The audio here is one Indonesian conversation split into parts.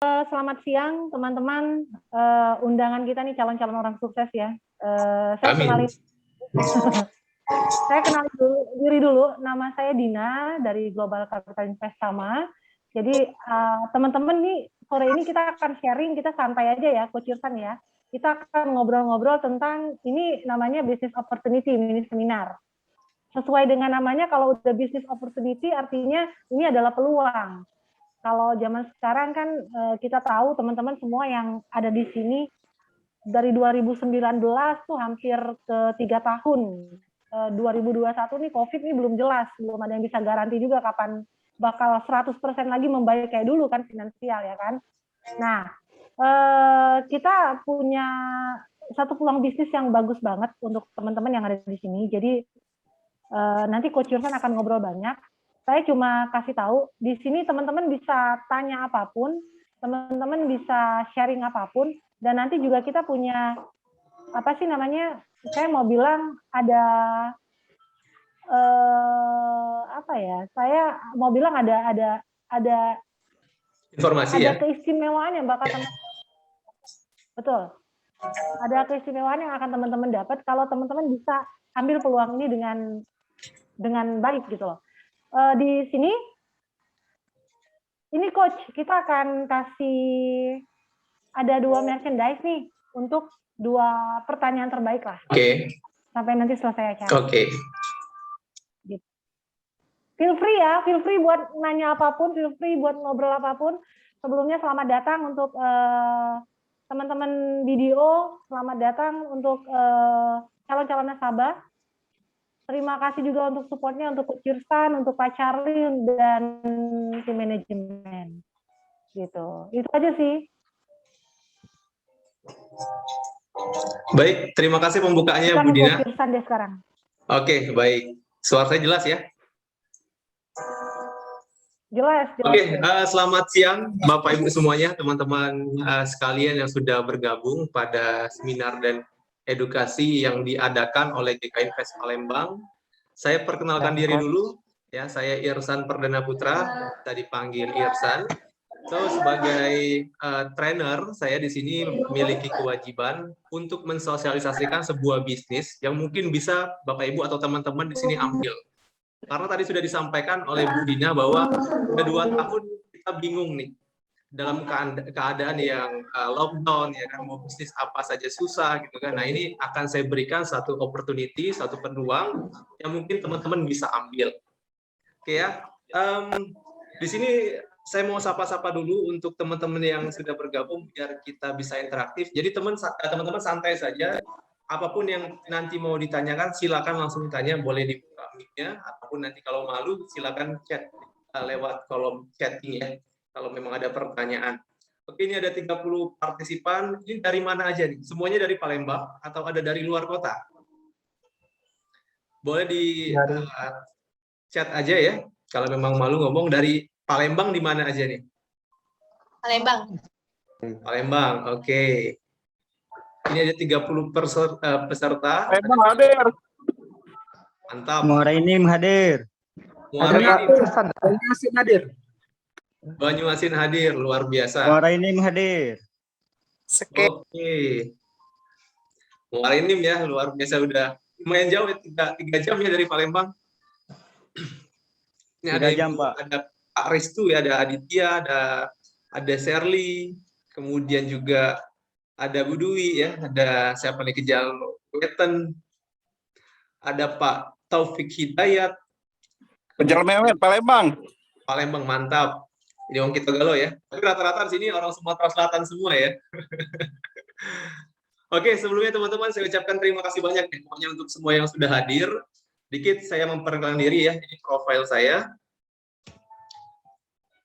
Selamat siang teman-teman, undangan kita nih calon-calon orang sukses ya. Amin. Saya kenali diri dulu, nama saya Dina dari Global Capital Invest sama. Jadi teman-teman nih sore ini kita akan sharing, kita santai aja ya, Coach Yursan ya. Kita akan ngobrol-ngobrol tentang ini namanya business opportunity mini seminar. Sesuai dengan namanya, kalau udah business opportunity artinya ini adalah peluang. Kalau zaman sekarang kan kita tahu teman-teman semua yang ada di sini dari 2019 tuh hampir ke 3 tahun. 2021 nih COVID nih belum jelas, belum ada yang bisa garansi juga kapan bakal 100% lagi membaik kayak dulu kan finansial ya kan. Nah, kita punya satu peluang bisnis yang bagus banget untuk teman-teman yang ada di sini. Jadi nanti Coach Yursan akan ngobrol banyak. Saya cuma kasih tahu, di sini teman-teman bisa tanya apapun, teman-teman bisa sharing apapun, dan nanti juga kita punya, apa sih namanya, saya mau bilang ada, apa ya, saya mau bilang ada informasi ada ya? keistimewaan yang bakal betul, ada keistimewaan yang akan teman-teman dapat kalau teman-teman bisa ambil peluang ini dengan baik gitu loh. Di sini, ini Coach, kita akan kasih ada 2 merchandise nih untuk 2 pertanyaan terbaik lah. Oke. Sampai nanti selesai acara. Oke. Gitu. Feel free buat nanya apapun, feel free buat ngobrol apapun. Sebelumnya selamat datang untuk teman-teman video, selamat datang untuk calon-calon nasabah. Terima kasih juga untuk supportnya untuk Coach Yursan, untuk Pak Charlie, dan tim manajemen. Gitu. Itu aja sih. Baik, terima kasih pembukaannya Bu Dina. Coach Yursan deh sekarang. Oke, baik. Suara saya jelas ya? Jelas. Oke, selamat siang Bapak Ibu semuanya, teman-teman sekalian yang sudah bergabung pada seminar dan edukasi yang diadakan oleh GK Invest Palembang. Saya perkenalkan diri dulu, ya, saya Irsan Perdana Putra, tadi panggil Irsan. So, sebagai trainer, saya di sini memiliki kewajiban untuk mensosialisasikan sebuah bisnis yang mungkin bisa Bapak Ibu atau teman-teman di sini ambil. Karena tadi sudah disampaikan oleh Bu Dina bahwa udah 2 tahun kita bingung nih dalam keadaan yang lockdown ya kan, mau bisnis apa saja susah gitu kan. Nah, ini akan saya berikan satu opportunity, satu peluang yang mungkin teman-teman bisa ambil. Oke ya. Di sini saya mau sapa-sapa dulu untuk teman-teman yang sudah bergabung biar kita bisa interaktif. Jadi teman-teman santai saja. Apapun yang nanti mau ditanyakan, silakan langsung ditanya, boleh dibuka mic-nya, ataupun nanti kalau malu, silakan chat lewat kolom chatting ya, kalau memang ada pertanyaan. Oke, ini ada 30 partisipan, ini dari mana aja nih? Semuanya dari Palembang, atau ada dari luar kota? Boleh di chat aja ya, kalau memang malu ngomong. Dari Palembang di mana aja nih? Palembang. Palembang, oke. Ini ada 30 peserta. Palembang hadir. Mantap. Muarainim hadir. Banyuasin hadir. Banyuasin hadir, luar biasa. Muarainim hadir. Oke. Muarainim ya, luar biasa, udah lumayan jauh ya, 3 jam ya dari Palembang. Ini ada jam, Pak. Ada Pak Restu ya, ada Aditya, ada Sherly, kemudian juga ada Bu Dwi ya, ada siapa nih, Kejal Weten, ada Pak Taufik Hidayat. Kejal Mewet, Palembang. Palembang, mantap. Ini orang kita galau ya. Tapi rata-rata di sini orang Sumatera Selatan semua ya. Oke, sebelumnya teman-teman saya ucapkan terima kasih banyak nih, pokoknya untuk semua yang sudah hadir. Dikit saya memperkenalkan diri ya, ini profil saya.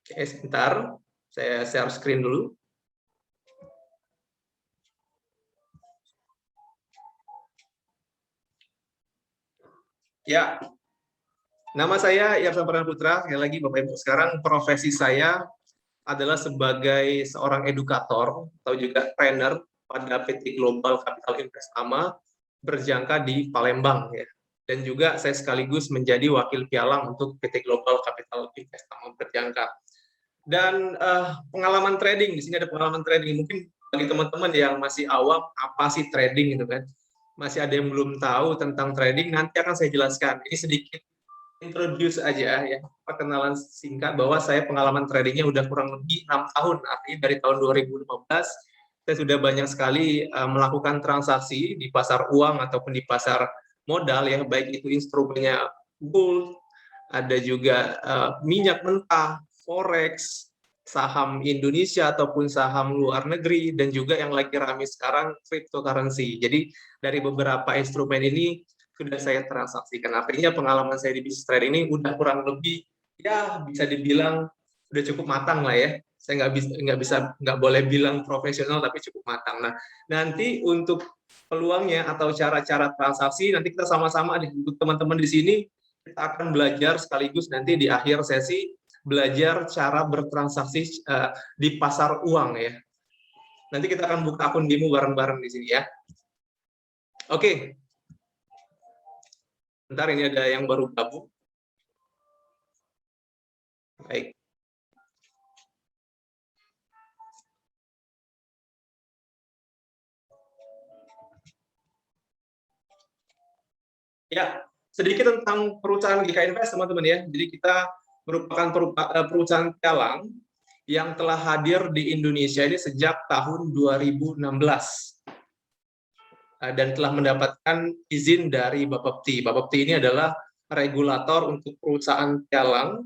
Oke, sebentar, saya share screen dulu. Ya, nama saya Irsan Perdana Putra. Sekali lagi Bapak Ibu, sekarang profesi saya adalah sebagai seorang edukator atau juga trainer pada PT Global Capital Invest AMA berjangka di Palembang ya. Dan juga saya sekaligus menjadi wakil pialang untuk PT Global Capital Invest AMA berjangka. Dan pengalaman trading, di sini ada pengalaman trading. Mungkin bagi teman-teman yang masih awam, apa sih trading gitu kan? Masih ada yang belum tahu tentang trading, nanti akan saya jelaskan. Ini sedikit introduce aja ya, perkenalan singkat bahwa saya pengalaman tradingnya udah kurang lebih 6 tahun, artinya dari tahun 2015 saya sudah banyak sekali melakukan transaksi di pasar uang ataupun di pasar modal ya, baik itu instrumennya gold, ada juga minyak mentah, forex, saham Indonesia ataupun saham luar negeri, dan juga yang lagi ramai sekarang cryptocurrency. Jadi dari beberapa instrumen ini sudah saya transaksikan. Artinya pengalaman saya di bisnis trading ini udah kurang lebih ya bisa dibilang udah cukup matang lah ya. Saya nggak boleh bilang profesional tapi cukup matang. Nah, nanti untuk peluangnya atau cara-cara transaksi nanti kita sama-sama untuk teman-teman di sini kita akan belajar sekaligus nanti di akhir sesi belajar cara bertransaksi di pasar uang ya. Nanti kita akan buka akun demo bareng-bareng di sini ya. Oke. Bentar, ini ada yang baru gabung. Baik. Ya, sedikit tentang perusahaan GK Invest teman-teman ya. Jadi kita merupakan perusahaan pialang yang telah hadir di Indonesia ini sejak tahun 2016 dan telah mendapatkan izin dari Bapepti. Bapepti ini adalah regulator untuk perusahaan pialang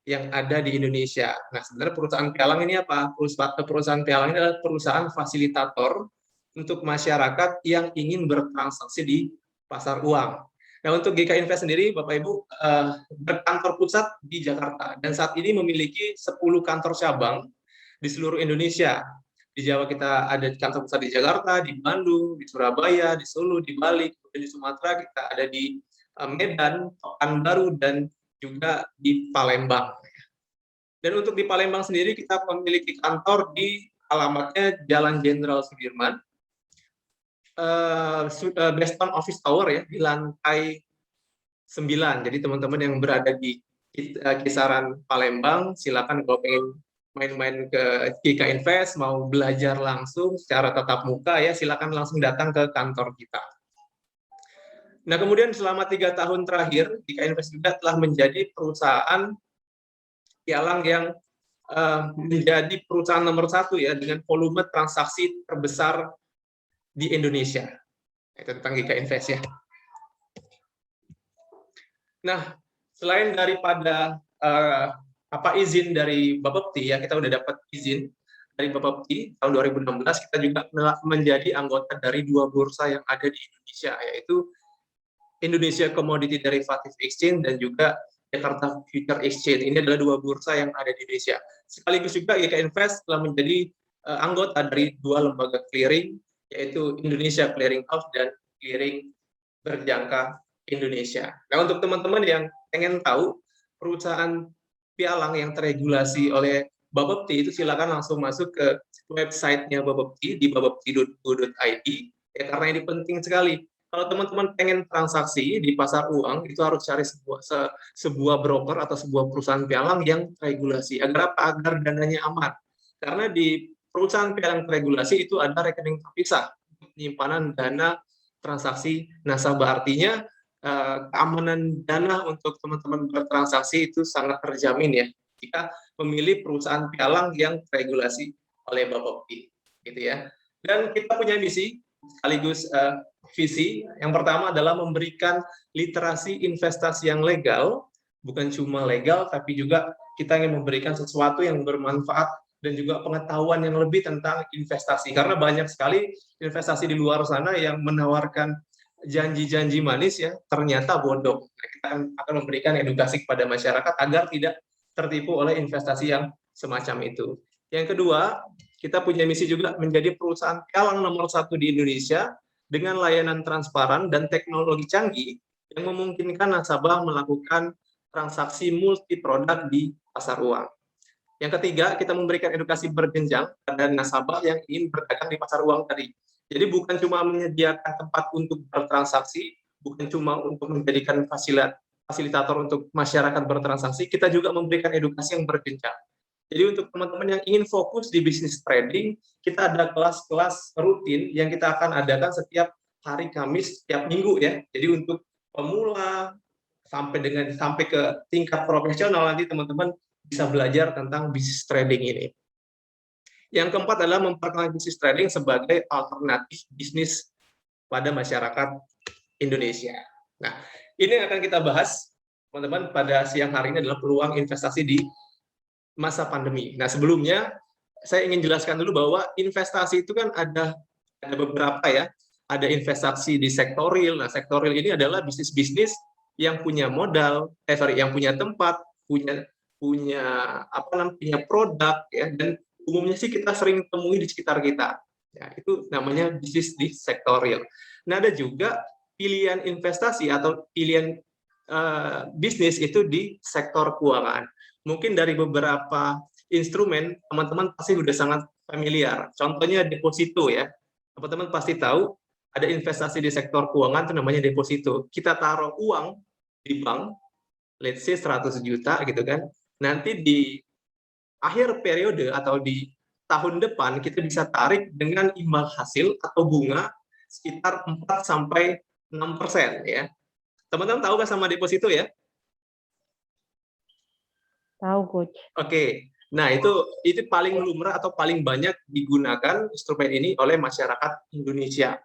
yang ada di Indonesia. Nah, sebenarnya perusahaan pialang ini apa? Perusahaan pialang ini adalah perusahaan fasilitator untuk masyarakat yang ingin bertransaksi di pasar uang. Nah, untuk GK Invest sendiri, Bapak Ibu, berkantor pusat di Jakarta dan saat ini memiliki 10 kantor cabang di seluruh Indonesia. Di Jawa kita ada kantor pusat di Jakarta, di Bandung, di Surabaya, di Solo, di Bali, kemudian di Sumatera kita ada di Medan, Pekanbaru, dan juga di Palembang. Dan untuk di Palembang sendiri kita memiliki kantor di alamatnya Jalan Jenderal Sudirman, Beston Office Tower ya, di lantai 9. Jadi teman-teman yang berada di kisaran Palembang, silakan kalau pengen main-main ke GK Invest, mau belajar langsung secara tatap muka ya, silakan langsung datang ke kantor kita. Nah, kemudian selama 3 tahun terakhir, GK Invest juga telah menjadi perusahaan pialang yang menjadi perusahaan nomor 1 ya, dengan volume transaksi terbesar di Indonesia. Itu tentang GK Invest ya. Nah, selain daripada izin dari Bapepti ya, kita udah dapat izin dari Bapepti tahun 2016, kita juga menjadi anggota dari 2 bursa yang ada di Indonesia, yaitu Indonesia Commodity Derivative Exchange dan juga Jakarta Future Exchange. Ini adalah 2 bursa yang ada di Indonesia. Sekaligus juga GK Invest telah menjadi anggota dari 2 lembaga clearing, yaitu Indonesia Clearing House dan Clearing Berjangka Indonesia. Nah, untuk teman-teman yang pengen tahu perusahaan pialang yang teregulasi oleh Bapepti itu silakan langsung masuk ke websitenya Bapepti di bapepti.go.id ya, karena ini penting sekali. Kalau teman-teman pengen transaksi di pasar uang itu harus cari sebuah broker atau sebuah perusahaan pialang yang regulasi. Agar apa? Agar dananya aman. Karena di perusahaan pialang teregulasi itu ada rekening terpisah penyimpanan dana transaksi nasabah. Artinya keamanan dana untuk teman-teman bertransaksi itu sangat terjamin ya jika memilih perusahaan pialang yang teregulasi oleh Bapepti, gitu ya. Dan kita punya misi sekaligus visi. Yang pertama adalah memberikan literasi investasi yang legal, bukan cuma legal tapi juga kita ingin memberikan sesuatu yang bermanfaat dan juga pengetahuan yang lebih tentang investasi, karena banyak sekali investasi di luar sana yang menawarkan janji-janji manis ya, ternyata bodoh. Kita akan memberikan edukasi kepada masyarakat agar tidak tertipu oleh investasi yang semacam itu. Yang kedua, kita punya misi juga menjadi perusahaan pialang nomor 1 di Indonesia dengan layanan transparan dan teknologi canggih yang memungkinkan nasabah melakukan transaksi multi produk di pasar uang. Yang ketiga, kita memberikan edukasi berjenjang pada nasabah yang ingin berdagang di pasar uang tadi. Jadi bukan cuma menyediakan tempat untuk bertransaksi, bukan cuma untuk menjadikan fasilitator untuk masyarakat bertransaksi, kita juga memberikan edukasi yang berjenjang. Jadi untuk teman-teman yang ingin fokus di bisnis trading, kita ada kelas-kelas rutin yang kita akan adakan setiap hari Kamis, setiap minggu ya. Jadi untuk pemula sampai ke tingkat profesional nanti teman-teman bisa belajar tentang bisnis trading ini. Yang keempat adalah memperkenalkan bisnis trading sebagai alternatif bisnis pada masyarakat Indonesia. Nah, ini yang akan kita bahas, teman-teman, pada siang hari ini adalah peluang investasi di masa pandemi. Nah, sebelumnya saya ingin jelaskan dulu bahwa investasi itu kan ada beberapa ya. Ada investasi di sektor real. Nah, sektor real ini adalah bisnis-bisnis yang punya modal, yang punya tempat, punya produk ya, dan umumnya sih kita sering temui di sekitar kita. Ya, itu namanya bisnis di sektor real. Nah, ada juga pilihan investasi atau pilihan bisnis itu di sektor keuangan. Mungkin dari beberapa instrumen, teman-teman pasti sudah sangat familiar. Contohnya deposito ya. Teman-teman pasti tahu, ada investasi di sektor keuangan itu namanya deposito. Kita taruh uang di bank, let's say 100 juta gitu kan. Nanti di akhir periode atau di tahun depan kita bisa tarik dengan imbal hasil atau bunga sekitar 4-6% ya. Teman-teman tahu nggak sama deposito ya? Tahu, Coach. Oke. Nah, itu paling lumrah atau paling banyak digunakan instrumen ini oleh masyarakat Indonesia.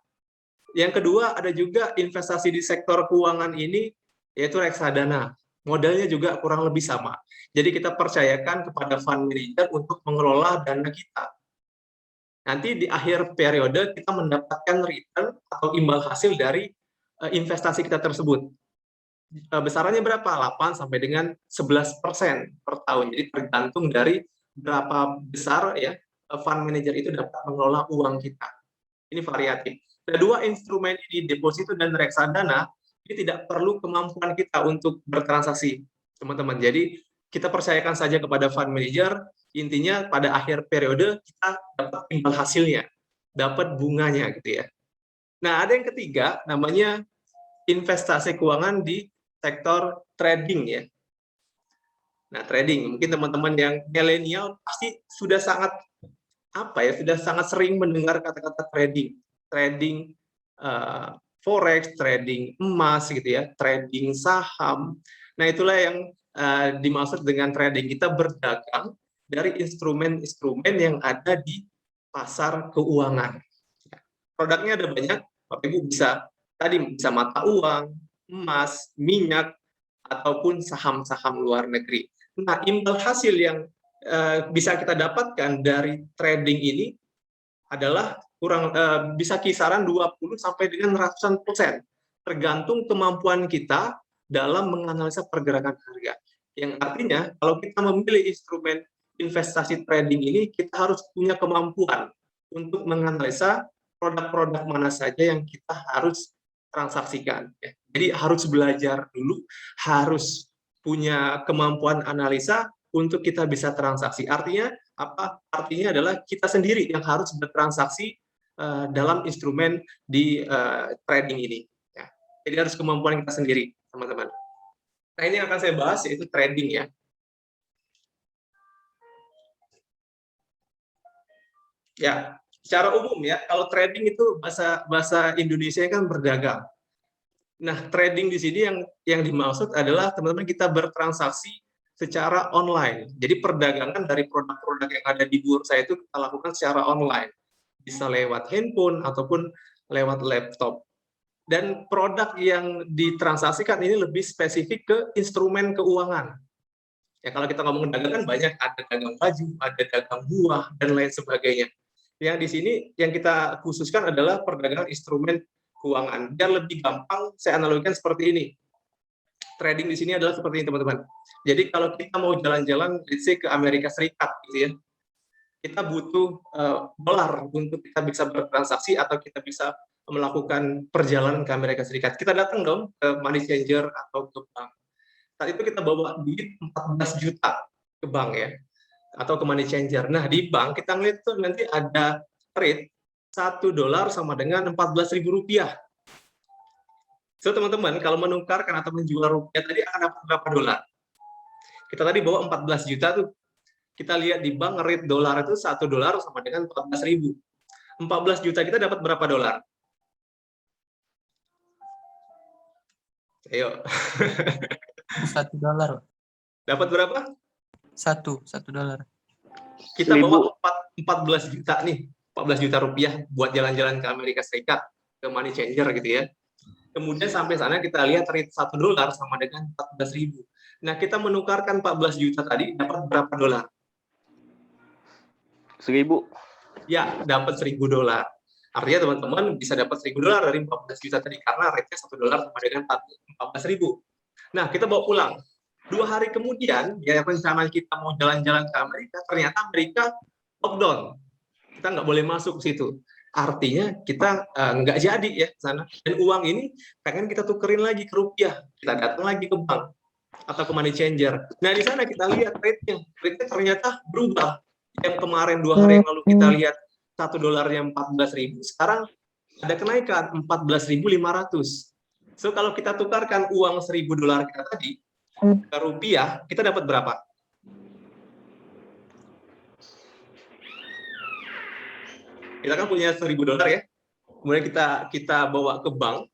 Yang kedua, ada juga investasi di sektor keuangan ini, yaitu reksadana. Modalnya juga kurang lebih sama. Jadi kita percayakan kepada fund manager untuk mengelola dana kita. Nanti di akhir periode kita mendapatkan return atau imbal hasil dari investasi kita tersebut. Besarannya berapa? 8 sampai dengan 11% per tahun. Jadi tergantung dari berapa besar ya fund manager itu dapat mengelola uang kita. Ini variatif. Kedua instrumen ini, deposito dan reksadana, ini tidak perlu kemampuan kita untuk bertransaksi, teman-teman. Jadi kita percayakan saja kepada fund manager, intinya pada akhir periode kita dapat imbal hasilnya, dapat bunganya gitu ya. Nah, ada yang ketiga, namanya investasi keuangan di sektor trading ya. Nah, trading, mungkin teman-teman yang milenial pasti sudah sangat sudah sangat sering mendengar kata-kata trading. Trading forex, trading emas gitu ya, trading saham. Nah, itulah yang dimaksud dengan trading. Kita berdagang dari instrumen-instrumen yang ada di pasar keuangan. Produknya ada banyak, Bapak Ibu bisa mata uang, emas, minyak, ataupun saham-saham luar negeri. Nah, imbal hasil yang bisa kita dapatkan dari trading ini adalah bisa kisaran 20 sampai dengan ratusan persen, tergantung kemampuan kita dalam menganalisa pergerakan harga. Yang artinya kalau kita memilih instrumen investasi trading ini, kita harus punya kemampuan untuk menganalisa produk-produk mana saja yang kita harus transaksikan. Jadi harus belajar dulu, harus punya kemampuan analisa untuk kita bisa transaksi. Artinya apa? Artinya adalah kita sendiri yang harus bertransaksi dalam instrumen di trading ini. Ya. Jadi harus kemampuan kita sendiri, teman-teman. Nah, ini yang akan saya bahas, yaitu trading ya. Ya, secara umum ya, kalau trading itu bahasa Indonesia kan berdagang. Nah, trading di sini yang dimaksud adalah teman-teman kita bertransaksi secara online. Jadi perdagangan dari produk-produk yang ada di bursa itu kita lakukan secara online. Bisa lewat handphone ataupun lewat laptop. Dan produk yang ditransaksikan ini lebih spesifik ke instrumen keuangan. Ya, kalau kita ngomong dagang kan banyak, ada dagang baju, ada dagang buah, dan lain sebagainya. Yang di sini yang kita khususkan adalah perdagangan instrumen keuangan. Biar lebih gampang, saya analogikan seperti ini. Trading di sini adalah seperti ini, teman-teman. Jadi kalau kita mau jalan-jalan, let's say ke Amerika Serikat, gitu ya, kita butuh dolar untuk kita bisa bertransaksi atau kita bisa melakukan perjalanan ke Amerika Serikat. Kita datang dong ke money changer atau ke bank. Saat itu kita bawa duit 14 juta ke bank ya, atau ke money changer. Nah, di bank kita ngeliat tuh nanti ada rate $1 sama dengan Rp14.000. So, teman-teman, kalau menukarkan atau menjual rupiah tadi akan dapat berapa dolar? Kita tadi bawa 14 juta tuh. kita lihat di bank rate dolar itu $1 sama dengan 14.000. 14 juta kita dapat berapa dolar? Ayo. $1. Dapat berapa? $1. Kita 1.000. bawa 14 juta nih, 14 juta rupiah buat jalan-jalan ke Amerika Serikat, ke money changer gitu ya. Kemudian sampai sana kita lihat rate $1 sama dengan 14.000. Nah, kita menukarkan 14 juta tadi dapat berapa dolar? 1.000. Ya, dapat $1.000. Artinya teman-teman bisa dapat $1.000 dari 14 juta tadi karena rate-nya $1 sama dengan 14.000. Nah, kita bawa pulang. 2 hari kemudian, ya rencana kita mau jalan-jalan ke Amerika, ternyata Amerika lockdown. Kita nggak boleh masuk ke situ. Artinya kita nggak jadi ya ke sana. Dan uang ini pengen kita tukerin lagi ke rupiah. Kita datang lagi ke bank atau ke money changer. Nah, di sana kita lihat rate-nya. Rate-nya ternyata berubah. Yang kemarin 2 hari yang lalu kita lihat $1-nya 14.000, sekarang ada kenaikan 14.500. So kalau kita tukarkan uang $1.000 kita tadi ke rupiah, kita dapat berapa? Kita kan punya $1.000 ya. Kemudian kita bawa ke bank.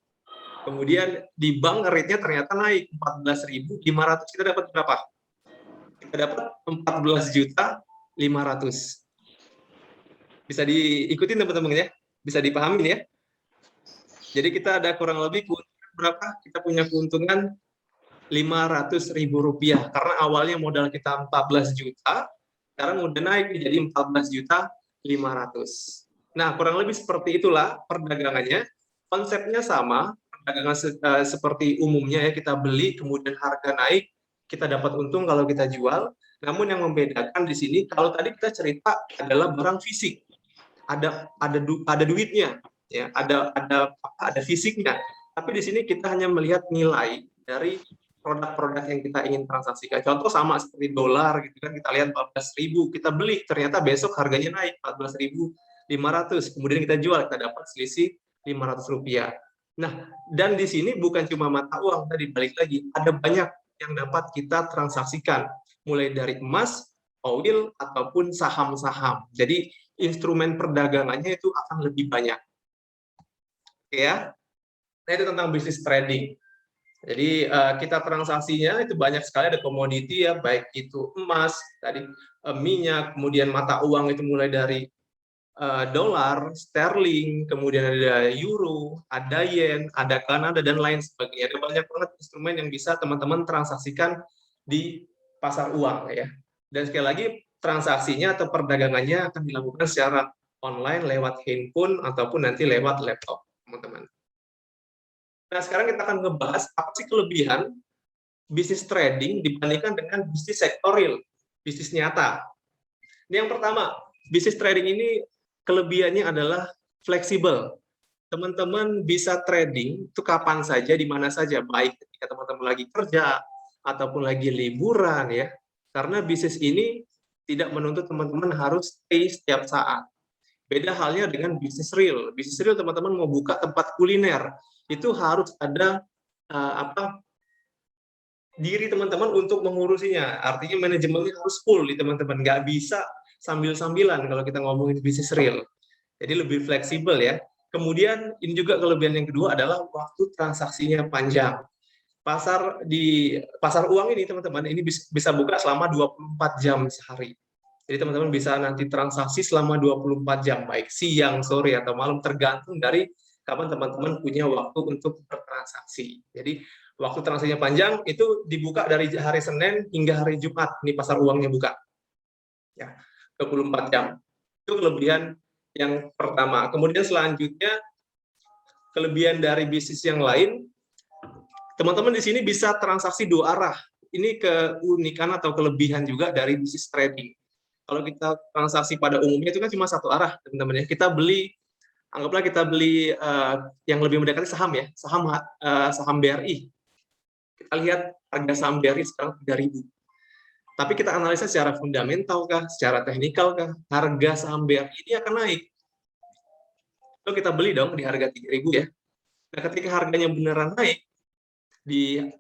Kemudian di bank rate-nya ternyata naik 14.500. Kita dapat berapa? Kita dapat 14.500.000. Bisa diikutin teman-teman ya, bisa dipahamin ya. Jadi kita ada kurang lebih keuntungan berapa? Kita punya keuntungan Rp500.000 karena awalnya modal kita 14 juta, sekarang udah naik jadi 14.500.000. Nah, kurang lebih seperti itulah perdagangannya. Konsepnya sama, perdagangan seperti umumnya ya, kita beli kemudian harga naik, kita dapat untung kalau kita jual. Namun yang membedakan di sini, kalau tadi kita cerita adalah barang fisik, ada duitnya, ya, ada fisiknya. Tapi di sini kita hanya melihat nilai dari produk-produk yang kita ingin transaksikan. Contoh sama seperti dolar, gitu kan, kita lihat 14.000, kita beli, ternyata besok harganya naik 14.500, kemudian kita jual, kita dapat selisih Rp500. Nah, dan di sini bukan cuma mata uang, tadi balik lagi, ada banyak yang dapat kita transaksikan, mulai dari emas, oil, ataupun saham-saham. Jadi, instrumen perdagangannya itu akan lebih banyak. Oke ya? Nah, itu tentang bisnis trading. Jadi, kita transaksinya itu banyak sekali, ada komoditi ya, baik itu emas, tadi minyak, kemudian mata uang itu mulai dari dolar, sterling, kemudian ada euro, ada yen, ada Kanada, dan lain sebagainya. Ada banyak banget instrumen yang bisa teman-teman transaksikan di pasar uang ya. Dan sekali lagi transaksinya atau perdagangannya akan dilakukan secara online lewat handphone ataupun nanti lewat laptop, teman-teman. Nah, sekarang kita akan ngebahas apa sih kelebihan bisnis trading dibandingkan dengan bisnis sektor real, bisnis nyata. Ini yang pertama, bisnis trading ini kelebihannya adalah fleksibel. Teman-teman bisa trading itu kapan saja, di mana saja, baik ketika teman-teman lagi kerja ataupun lagi liburan ya. Karena bisnis ini tidak menuntut teman-teman harus stay setiap saat. Beda halnya dengan bisnis real. Bisnis real teman-teman mau buka tempat kuliner, itu harus ada diri teman-teman untuk mengurusinya. Artinya manajemennya harus full di teman-teman. Nggak bisa sambil-sambilan kalau kita ngomongin bisnis real. Jadi lebih fleksibel ya. Kemudian ini juga kelebihan yang kedua adalah waktu transaksinya panjang. Pasar uang ini teman-teman ini bisa buka selama 24 jam sehari. Jadi teman-teman bisa nanti transaksi selama 24 jam, baik siang, sore, atau malam, tergantung dari kapan teman-teman punya waktu untuk bertransaksi. Jadi waktu transaksinya panjang itu dibuka dari hari Senin hingga hari Jumat, ini pasar uangnya buka. Ya, 24 jam. Itu kelebihan yang pertama. Kemudian selanjutnya, kelebihan dari bisnis yang lain, teman-teman di sini bisa transaksi dua arah. Ini keunikan atau kelebihan juga dari bisnis trading. Kalau kita transaksi pada umumnya itu kan cuma satu arah, teman-teman ya. Kita beli, anggaplah kita beli yang lebih mendekati saham ya, saham BRI. Kita lihat harga saham BRI sekarang 3.000. Tapi kita analisa secara fundamental kah, secara teknikal kah, harga saham BRI ini akan naik. Lalu kita beli dong di harga 3.000 ya. Nah, ketika harganya beneran naik,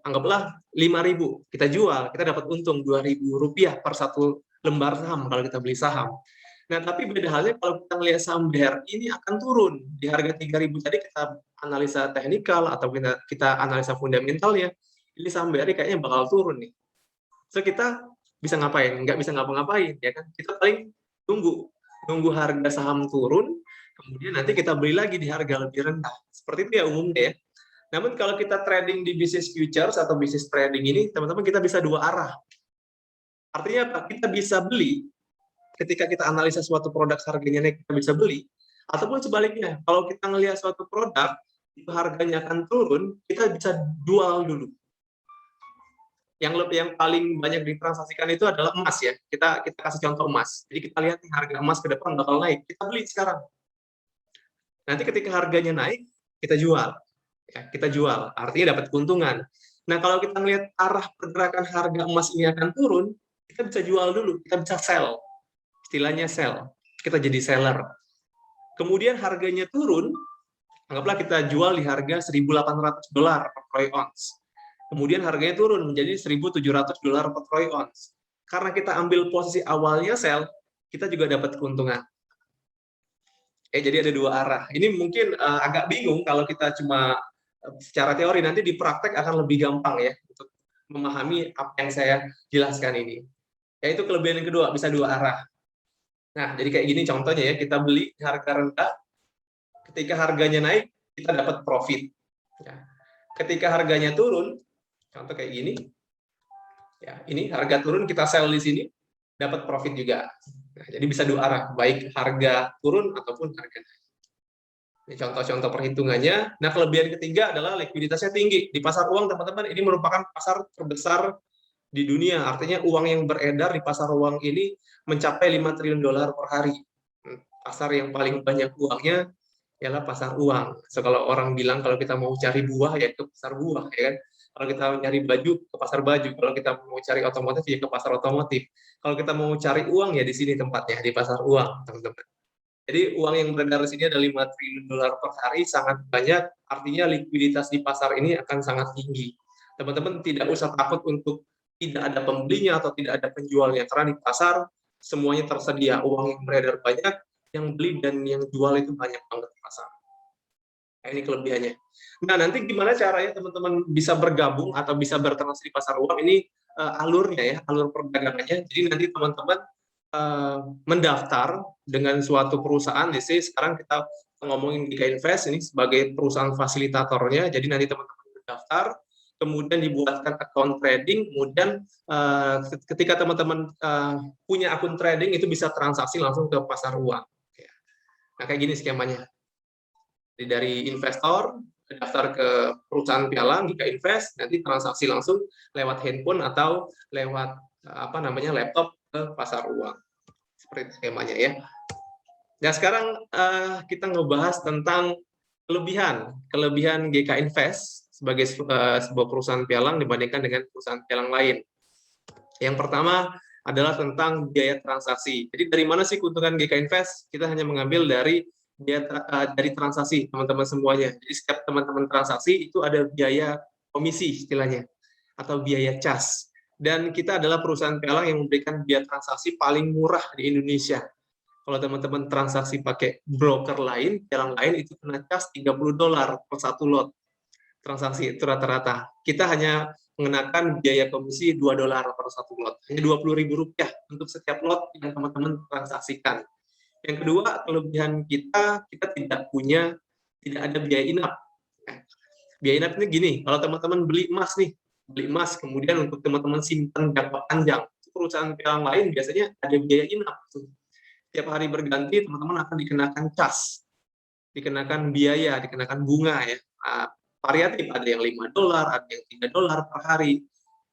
anggaplah 5.000, kita jual, kita dapat untung Rp2.000 per satu lembar saham kalau kita beli saham. Nah, tapi beda halnya kalau kita melihat saham BRI ini akan turun. Di harga 3.000 tadi kita analisa teknikal atau kita analisa fundamentalnya, ini saham BRI kayaknya bakal turun nih. So, kita bisa ngapain? Nggak bisa ngapa-ngapain, ya kan? Kita paling tunggu harga saham turun, kemudian nanti kita beli lagi di harga lebih rendah. Seperti itu ya umumnya ya. Namun kalau kita trading di bisnis futures atau bisnis trading ini, teman-teman kita bisa dua arah. Artinya apa? Kita bisa beli ketika kita analisa suatu produk harganya naik, kita bisa beli. Ataupun sebaliknya, kalau kita melihat suatu produk, itu harganya akan turun, kita bisa jual dulu. Yang paling banyak ditransaksikan itu adalah emas ya. Kita kasih contoh emas. Jadi kita lihat nih, harga emas ke depan bakal naik. Kita beli sekarang. Nanti ketika harganya naik, kita jual. Ya, kita jual, artinya dapat keuntungan. Nah, kalau kita melihat arah pergerakan harga emas ini akan turun, kita bisa jual dulu, kita bisa sell. Istilahnya sell. Kita jadi seller. Kemudian harganya turun, anggaplah kita jual di harga $1.800 per troy ounce. Kemudian harganya turun menjadi $1.700 per troy ounce. Karena kita ambil posisi awalnya sell, kita juga dapat keuntungan. Jadi ada dua arah. Ini mungkin agak bingung kalau kita cuma secara teori, nanti di praktek akan lebih gampang ya untuk memahami apa yang saya jelaskan ini. Yaitu kelebihan yang kedua, bisa dua arah. Nah, jadi kayak gini contohnya ya, kita beli di harga rendah, ketika harganya naik, kita dapat profit. Ya. Ketika harganya turun, contoh kayak gini, ya ini harga turun, kita sell di sini, dapat profit juga. Nah, jadi bisa dua arah, baik harga turun ataupun harga naik. Ini contoh-contoh perhitungannya. Nah, kelebihan ketiga adalah likuiditasnya tinggi. Di pasar uang, teman-teman, ini merupakan pasar terbesar di dunia. Artinya uang yang beredar di pasar uang ini mencapai $5 triliun per hari. Pasar yang paling banyak uangnya ialah pasar uang. So, kalau orang bilang kalau kita mau cari buah ya ke pasar buah, ya kan? Kalau kita mau cari baju ke pasar baju, kalau kita mau cari otomotif ya ke pasar otomotif. Kalau kita mau cari uang ya di sini tempatnya, di pasar uang, teman-teman. Jadi uang yang beredar di sini ada $5 triliun per hari, sangat banyak. Artinya likuiditas di pasar ini akan sangat tinggi. Teman-teman tidak usah takut untuk tidak ada pembelinya atau tidak ada penjualnya, karena di pasar semuanya tersedia, uang yang beredar banyak, yang beli dan yang jual itu banyak banget di pasar. Nah, ini kelebihannya. Nah, nanti gimana caranya teman-teman bisa bergabung atau bisa bertransaksi di pasar uang? Ini alurnya ya, alur perdagangannya. Jadi nanti teman-teman mendaftar dengan suatu perusahaan. Jadi sekarang kita ngomongin GK Invest ini sebagai perusahaan fasilitatornya. Jadi nanti teman-teman mendaftar, kemudian dibuatkan akun trading, kemudian ketika teman-teman punya akun trading itu bisa transaksi langsung ke pasar uang. Nah, kayak gini skemanya. Jadi dari investor daftar ke perusahaan pialang GK Invest, nanti transaksi langsung lewat handphone atau lewat laptop ke pasar uang. Seperti skemanya ya. Nah, sekarang kita ngebahas tentang kelebihan GK Invest sebagai sebuah perusahaan pialang dibandingkan dengan perusahaan pialang lain. Yang pertama adalah tentang biaya transaksi. Jadi dari mana sih keuntungan GK Invest? Kita hanya mengambil dari transaksi, teman-teman semuanya. Jadi setiap teman-teman transaksi itu ada biaya komisi istilahnya, atau biaya cas. Dan kita adalah perusahaan pialang yang memberikan biaya transaksi paling murah di Indonesia. Kalau teman-teman transaksi pakai broker lain, pialang lain itu kena cas $30 per satu lot. Transaksi itu rata-rata. Kita hanya mengenakan biaya komisi $2 per satu lot. Hanya Rp20.000 untuk setiap lot yang teman-teman transaksikan. Yang kedua, kelebihan kita tidak ada biaya inap. Biaya inap ini gini, kalau teman-teman beli emas kemudian untuk teman-teman simpan jangka panjang, perusahaan pialang lain biasanya ada biaya inap. Setiap hari berganti, teman-teman akan dikenakan cas, dikenakan biaya, dikenakan bunga ya. Variatif, ada yang $5, ada yang $3 per hari.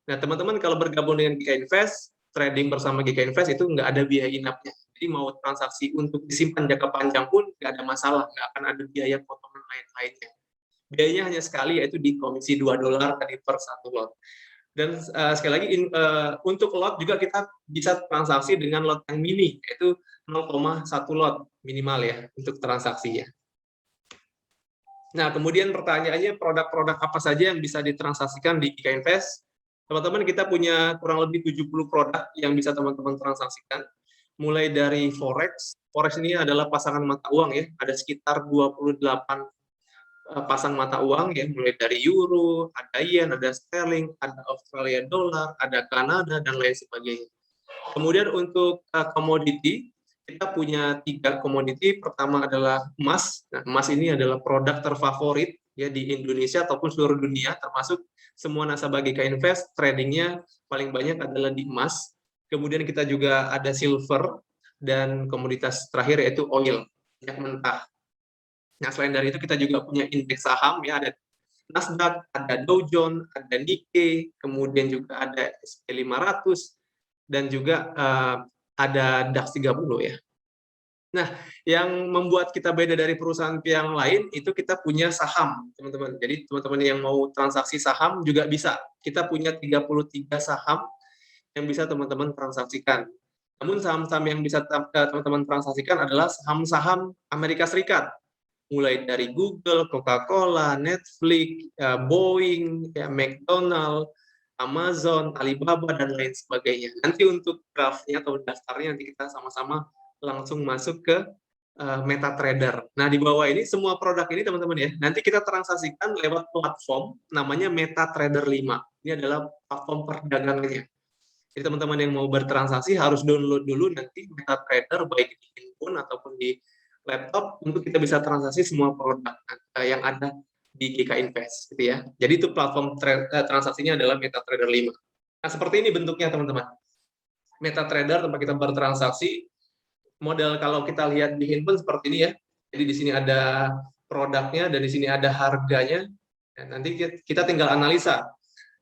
Nah, teman-teman kalau bergabung dengan GK Invest, trading bersama GK Invest itu nggak ada biaya inapnya. Jadi mau transaksi untuk disimpan jangka panjang pun nggak ada masalah, nggak akan ada biaya potongan lain-lainnya. Biayanya hanya sekali, yaitu di komisi $2 tadi per satu lot. Dan sekali lagi, untuk lot juga kita bisa transaksi dengan lot yang mini, yaitu 0,1 lot minimal ya untuk transaksinya. Nah, kemudian pertanyaannya produk-produk apa saja yang bisa ditransaksikan di GK Invest? Teman-teman, kita punya kurang lebih 70 produk yang bisa teman-teman transaksikan. Mulai dari Forex. Forex ini adalah pasangan mata uang ya. Ada sekitar 28 pasang mata uang ya, mulai dari euro, ada yen, ada sterling, ada Australia dollar, ada Kanada, dan lain sebagainya. Kemudian untuk komoditi, kita punya 3 komoditi. Pertama adalah emas. Nah, emas ini adalah produk terfavorit ya di Indonesia ataupun seluruh dunia, termasuk semua nasabah GK Invest tradingnya paling banyak adalah di emas. Kemudian kita juga ada silver, dan komoditas terakhir yaitu oil, minyak mentah. Nah, selain dari itu kita juga punya indeks saham ya, ada Nasdaq, ada Dow Jones, ada Nikkei, kemudian juga ada SP 500, dan juga ada DAX 30 ya. Nah, yang membuat kita beda dari perusahaan yang lain itu kita punya saham, teman-teman. Jadi teman-teman yang mau transaksi saham juga bisa. Kita punya 33 saham yang bisa teman-teman transaksikan. Namun saham-saham yang bisa teman-teman transaksikan adalah saham-saham Amerika Serikat. Mulai dari Google, Coca-Cola, Netflix, Boeing, ya, McDonald, Amazon, Alibaba, dan lain sebagainya. Nanti untuk grafnya atau daftarnya nanti kita sama-sama langsung masuk ke MetaTrader. Nah, di bawah ini semua produk ini teman-teman ya, nanti kita transaksikan lewat platform namanya MetaTrader 5. Ini adalah platform perdagangannya. Jadi teman-teman yang mau bertransaksi harus download dulu nanti MetaTrader baik di handphone ataupun di laptop untuk kita bisa transaksi semua produk yang ada di GK Invest gitu ya. Jadi itu platform transaksinya adalah MetaTrader 5. Nah, seperti ini bentuknya teman-teman. MetaTrader tempat kita bertransaksi. Model kalau kita lihat di handphone seperti ini ya. Jadi di sini ada produknya dan di sini ada harganya. Dan nanti kita tinggal analisa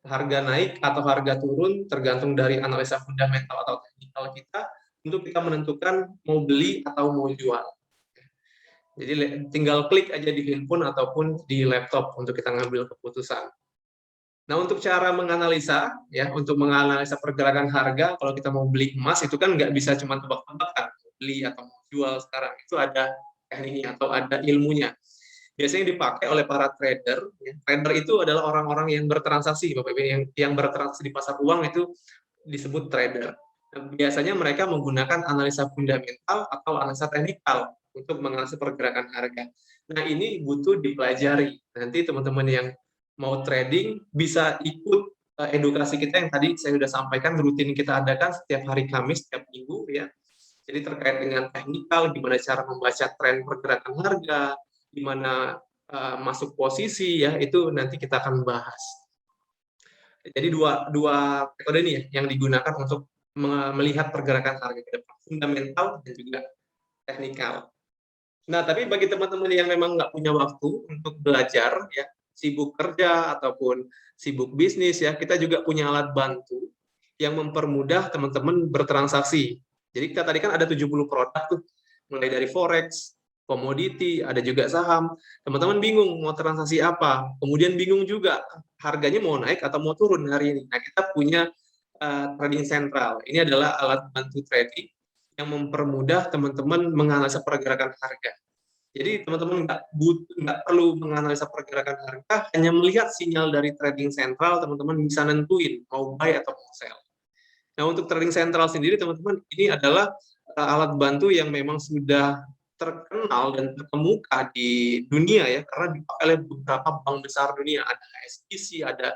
harga naik atau harga turun tergantung dari analisa fundamental atau teknikal kita untuk kita menentukan mau beli atau mau jual. Jadi tinggal klik aja di handphone ataupun di laptop untuk kita ngambil keputusan. Nah, untuk cara menganalisa, ya, untuk menganalisa pergerakan harga, kalau kita mau beli emas itu kan nggak bisa cuma tebak-tebakan, beli atau mau jual sekarang. Itu ada tekniknya atau ada ilmunya. Biasanya dipakai oleh para trader. Ya. Trader itu adalah orang-orang yang bertransaksi, Bapak Ibu, yang bertransaksi di pasar uang itu disebut trader. Nah, biasanya mereka menggunakan analisa fundamental atau analisa teknikal untuk menganalisis pergerakan harga. Nah, ini butuh dipelajari. Nanti teman-teman yang mau trading bisa ikut edukasi kita yang tadi saya sudah sampaikan, rutin kita adakan setiap hari Kamis, setiap minggu ya. Jadi terkait dengan teknikal, gimana cara membaca tren pergerakan harga, gimana masuk posisi ya, itu nanti kita akan bahas. Jadi dua metode ini ya yang digunakan untuk melihat pergerakan harga ke depan, fundamental dan juga teknikal. Nah, tapi bagi teman-teman yang memang nggak punya waktu untuk belajar, ya, sibuk kerja ataupun sibuk bisnis, ya, kita juga punya alat bantu yang mempermudah teman-teman bertransaksi. Jadi kita tadi kan ada 70 produk tuh, mulai dari Forex, komoditi, ada juga saham. Teman-teman bingung mau transaksi apa, kemudian bingung juga harganya mau naik atau mau turun hari ini. Nah, kita punya trading sentral. Ini adalah alat bantu trading yang mempermudah teman-teman menganalisa pergerakan harga. Jadi teman-teman nggak perlu menganalisa pergerakan harga, hanya melihat sinyal dari trading sentral, teman-teman bisa nentuin mau buy atau mau sell. Nah, untuk trading sentral sendiri, teman-teman, ini adalah alat bantu yang memang sudah terkenal dan terkemuka di dunia ya, karena dipakai oleh beberapa bank besar dunia. Ada HSBC, ada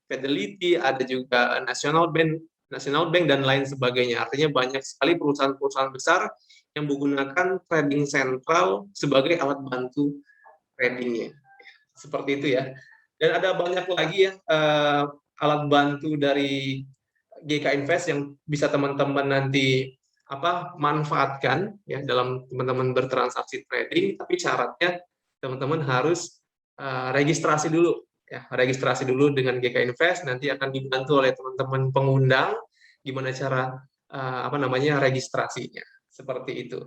Fidelity, ada juga National Bank dan lain sebagainya. Artinya banyak sekali perusahaan-perusahaan besar yang menggunakan trading sentral sebagai alat bantu tradingnya. Seperti itu ya. Dan ada banyak lagi ya alat bantu dari GK Invest yang bisa teman-teman nanti manfaatkan ya dalam teman-teman bertransaksi trading. Tapi syaratnya teman-teman harus registrasi dulu. Ya, registrasi dulu dengan GK Invest, nanti akan dibantu oleh teman-teman pengundang gimana cara registrasinya, seperti itu.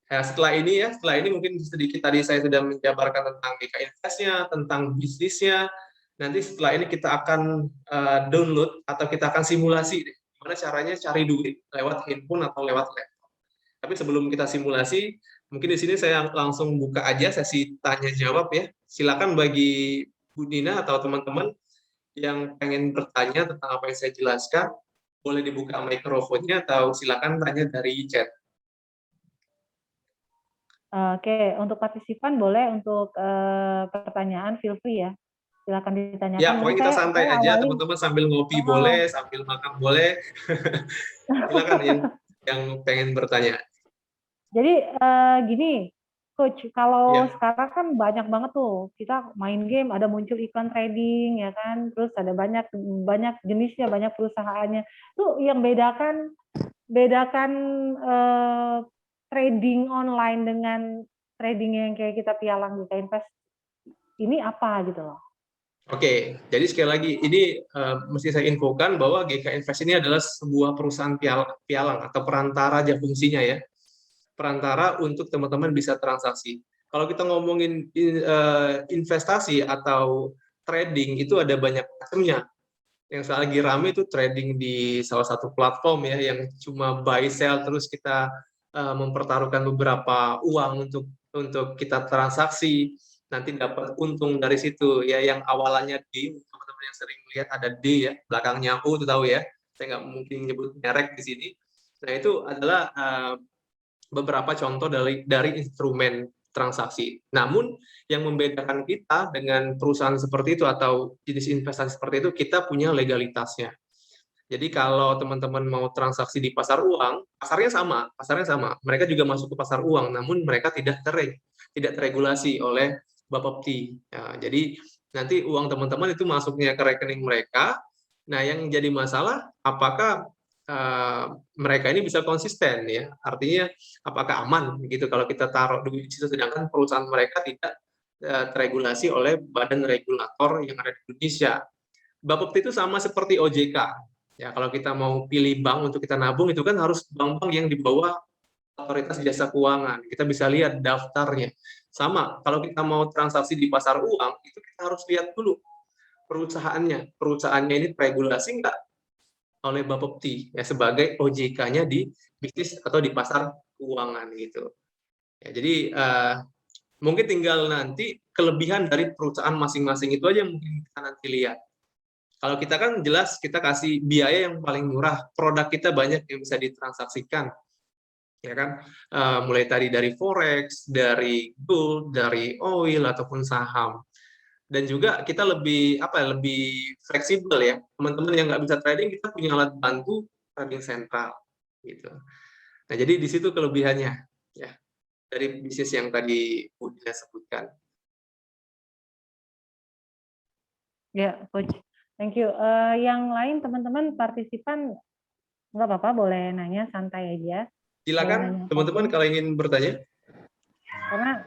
Nah, setelah ini mungkin sedikit tadi saya sudah menjabarkan tentang GK Invest-nya, tentang bisnisnya. Nanti setelah ini kita akan download atau kita akan simulasi gimana caranya cari duit lewat handphone atau lewat laptop. Tapi sebelum kita simulasi, mungkin di sini saya langsung buka aja sesi tanya jawab ya. Silakan bagi Bu Dina atau teman-teman yang pengen bertanya tentang apa yang saya jelaskan, boleh dibuka mikrofonnya atau silakan tanya dari chat. Oke, untuk partisipan boleh, untuk pertanyaan feel free ya. Silakan ditanyakan. Ya, Nanti pokoknya kita santai saya aja, awalin. teman-teman, sambil ngopi Oh. boleh, sambil makan boleh. Silakan yang pengen bertanya. Jadi gini, Coach, kalau Iya. sekarang kan banyak banget tuh kita main game, ada muncul iklan trading ya kan, terus ada banyak jenisnya, banyak perusahaannya. Tuh yang bedakan trading online dengan trading yang kayak kita pialang di Invest ini apa gitu loh? Oke, jadi sekali lagi ini mesti saya infokan bahwa GK Invest ini adalah sebuah perusahaan pialang atau perantara aja fungsinya ya. Perantara untuk teman-teman bisa transaksi. Kalau kita ngomongin investasi atau trading itu ada banyak macamnya. Yang lagi rame itu trading di salah satu platform ya, yang cuma buy sell terus kita mempertaruhkan beberapa uang untuk kita transaksi, nanti dapat untung dari situ ya, yang awalannya D, teman-teman yang sering lihat ada D ya, belakangnya U itu tahu ya, saya nggak mungkin nyebut merek di sini. Nah itu adalah beberapa contoh dari instrumen transaksi. Namun yang membedakan kita dengan perusahaan seperti itu atau jenis investasi seperti itu, kita punya legalitasnya. Jadi kalau teman-teman mau transaksi di pasar uang, pasarnya sama. Mereka juga masuk ke pasar uang, namun mereka tidak terregulasi oleh Bapepti. Ya, jadi nanti uang teman-teman itu masuknya ke rekening mereka. Nah, yang jadi masalah apakah mereka ini bisa konsisten ya, artinya apakah aman gitu kalau kita taruh duit di situ, sedangkan perusahaan mereka tidak terregulasi oleh badan regulator yang ada di Indonesia. Bapepti itu sama seperti OJK ya, kalau kita mau pilih bank untuk kita nabung itu kan harus bank-bank yang di bawah otoritas jasa keuangan, kita bisa lihat daftarnya. Sama kalau kita mau transaksi di pasar uang itu kita harus lihat dulu perusahaannya ini regulasi nggak oleh Bapepti ya, sebagai OJK-nya di bisnis atau di pasar keuangan gitu. Ya, jadi mungkin tinggal nanti kelebihan dari perusahaan masing-masing itu aja mungkin kita nanti lihat. Kalau kita kan jelas kita kasih biaya yang paling murah, produk kita banyak yang bisa ditransaksikan, ya kan? Mulai tadi dari forex, dari gold, dari oil ataupun saham. Dan juga kita lebih fleksibel ya, teman-teman yang nggak bisa trading, kita punya alat bantu trading sentral gitu. Nah jadi di situ kelebihannya ya dari bisnis yang tadi udah sebutkan. Ya, Coach, thank you. Yang lain teman-teman partisipan nggak apa-apa, boleh nanya santai aja. Silakan teman-teman kalau ingin bertanya. Karena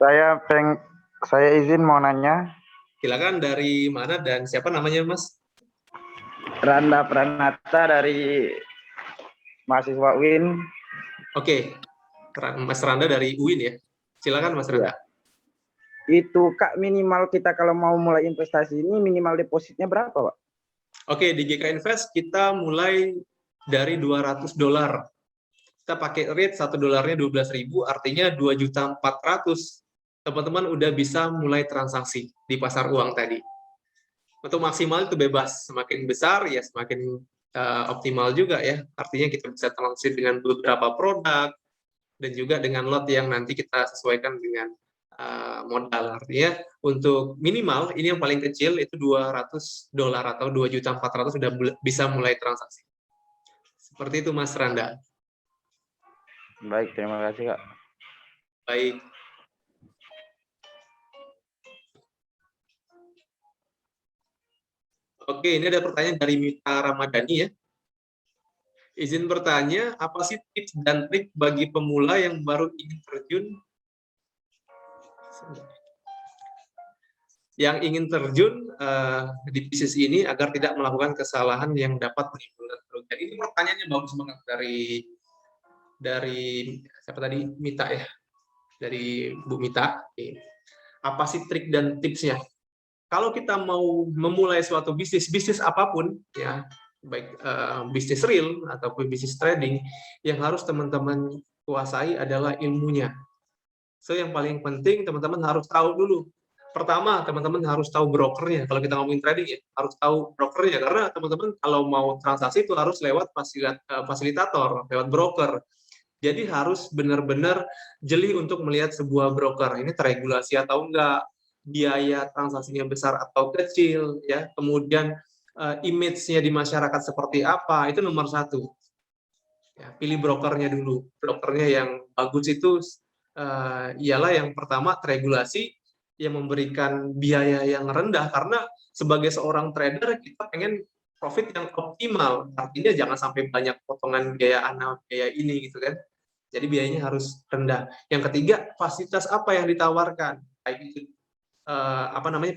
saya izin mau nanya. Silakan, dari mana dan siapa namanya, Mas? Randa Pranata dari mahasiswa UIN. Oke, Mas Randa dari UIN ya. Silakan Mas Randa. Itu Kak, minimal kita kalau mau mulai investasi ini minimal depositnya berapa, Pak? Oke, di GK Invest kita mulai dari $200. Kita pakai rate 1 dolarnya 12.000, artinya 2.400.000. Teman-teman udah bisa mulai transaksi di pasar uang tadi. Untuk maksimal itu bebas, semakin besar ya semakin optimal juga ya. Artinya kita bisa transaksi dengan beberapa produk dan juga dengan lot yang nanti kita sesuaikan dengan modal. Artinya untuk minimal ini yang paling kecil itu $200 atau 2.400.000 sudah bisa mulai transaksi. Seperti itu Mas Randa. Baik, terima kasih Kak. Baik. Oke, ini ada pertanyaan dari Mita Ramadhani ya. Izin bertanya, apa sih tips dan trik bagi pemula yang baru ingin terjun? Yang ingin terjun di bisnis ini agar tidak melakukan kesalahan yang dapat menimbulkan kerugian. Ini pertanyaannya bagus banget dari siapa tadi? Mita ya. Dari Bu Mita. Apa sih trik dan tipsnya? Kalau kita mau memulai suatu bisnis apapun, ya, baik bisnis real ataupun bisnis trading, yang harus teman-teman kuasai adalah ilmunya. So, yang paling penting teman-teman harus tahu dulu Pertama, teman-teman harus tahu brokernya. Kalau kita ngomongin trading ya, harus tahu brokernya. Karena teman-teman kalau mau transaksi itu harus lewat fasilitator, lewat broker. Jadi harus benar-benar jeli untuk melihat sebuah broker. Ini teregulasi atau enggak, biaya transaksinya besar atau kecil, ya. Kemudian image-nya di masyarakat seperti apa, itu nomor satu. Ya, pilih brokernya dulu. Brokernya yang bagus itu ialah yang pertama teregulasi, yang memberikan biaya yang rendah, karena sebagai seorang trader kita pengen profit yang optimal, artinya jangan sampai banyak potongan biaya biaya ini gitu kan. Jadi biayanya harus rendah. Yang ketiga, fasilitas apa yang ditawarkan, baik itu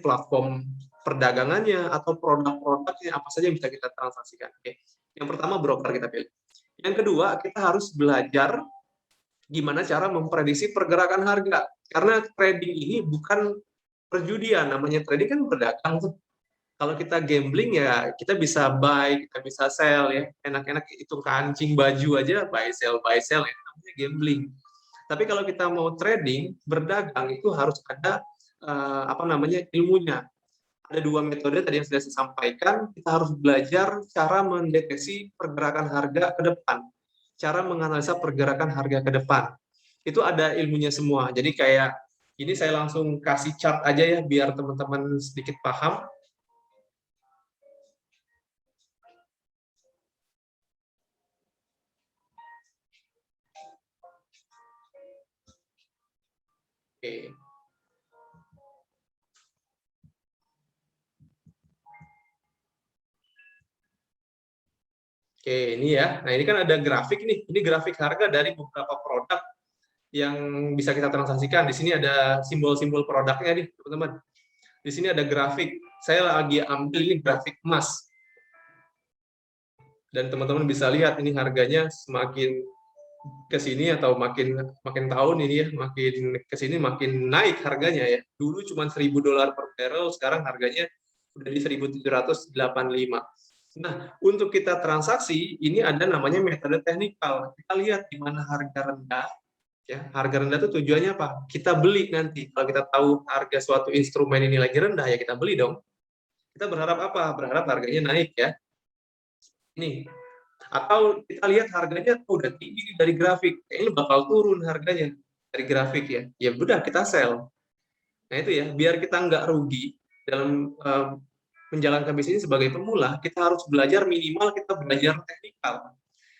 platform perdagangannya atau produk-produknya apa saja yang bisa kita transaksikan. Oke. Yang pertama broker kita pilih. Yang kedua, kita harus belajar gimana cara memprediksi pergerakan harga. Karena trading ini bukan perjudian, namanya trading kan berdagang tuh. Kalau kita gambling ya kita bisa buy, kita bisa sell ya. Enak-enak hitung kancing baju aja buy sell ya, namanya gambling. Tapi kalau kita mau trading, berdagang itu harus ada ilmunya. Ada dua metode tadi yang sudah saya sampaikan, kita harus belajar cara mendeteksi pergerakan harga ke depan. Cara menganalisa pergerakan harga ke depan. Itu ada ilmunya semua. Jadi kayak ini saya langsung kasih chart aja ya biar teman-teman sedikit paham. Oke. Oke, ini ya. Nah, ini kan ada grafik nih. Ini grafik harga dari beberapa produk yang bisa kita transaksikan. Di sini ada simbol-simbol produknya nih, teman-teman. Di sini ada grafik. Saya lagi ambil ini grafik emas. Dan teman-teman bisa lihat ini harganya semakin ke sini atau makin tahun ini ya, makin ke sini makin naik harganya ya. Dulu cuma $1.000 per barrel, sekarang harganya udah di 1.785. Nah, untuk kita transaksi, ini ada namanya metode teknikal. Kita lihat di mana harga rendah. Ya, harga rendah itu tujuannya apa? Kita beli nanti. Kalau kita tahu harga suatu instrumen ini lagi rendah, ya kita beli dong. Kita berharap apa? Berharap harganya naik ya. Ini. Atau kita lihat harganya udah tinggi dari grafik. Kayaknya bakal turun harganya dari grafik ya. Ya udah, kita sell. Nah itu ya, biar kita nggak rugi dalam menjalankan bisnis sebagai pemula, kita harus belajar minimal kita belajar teknikal,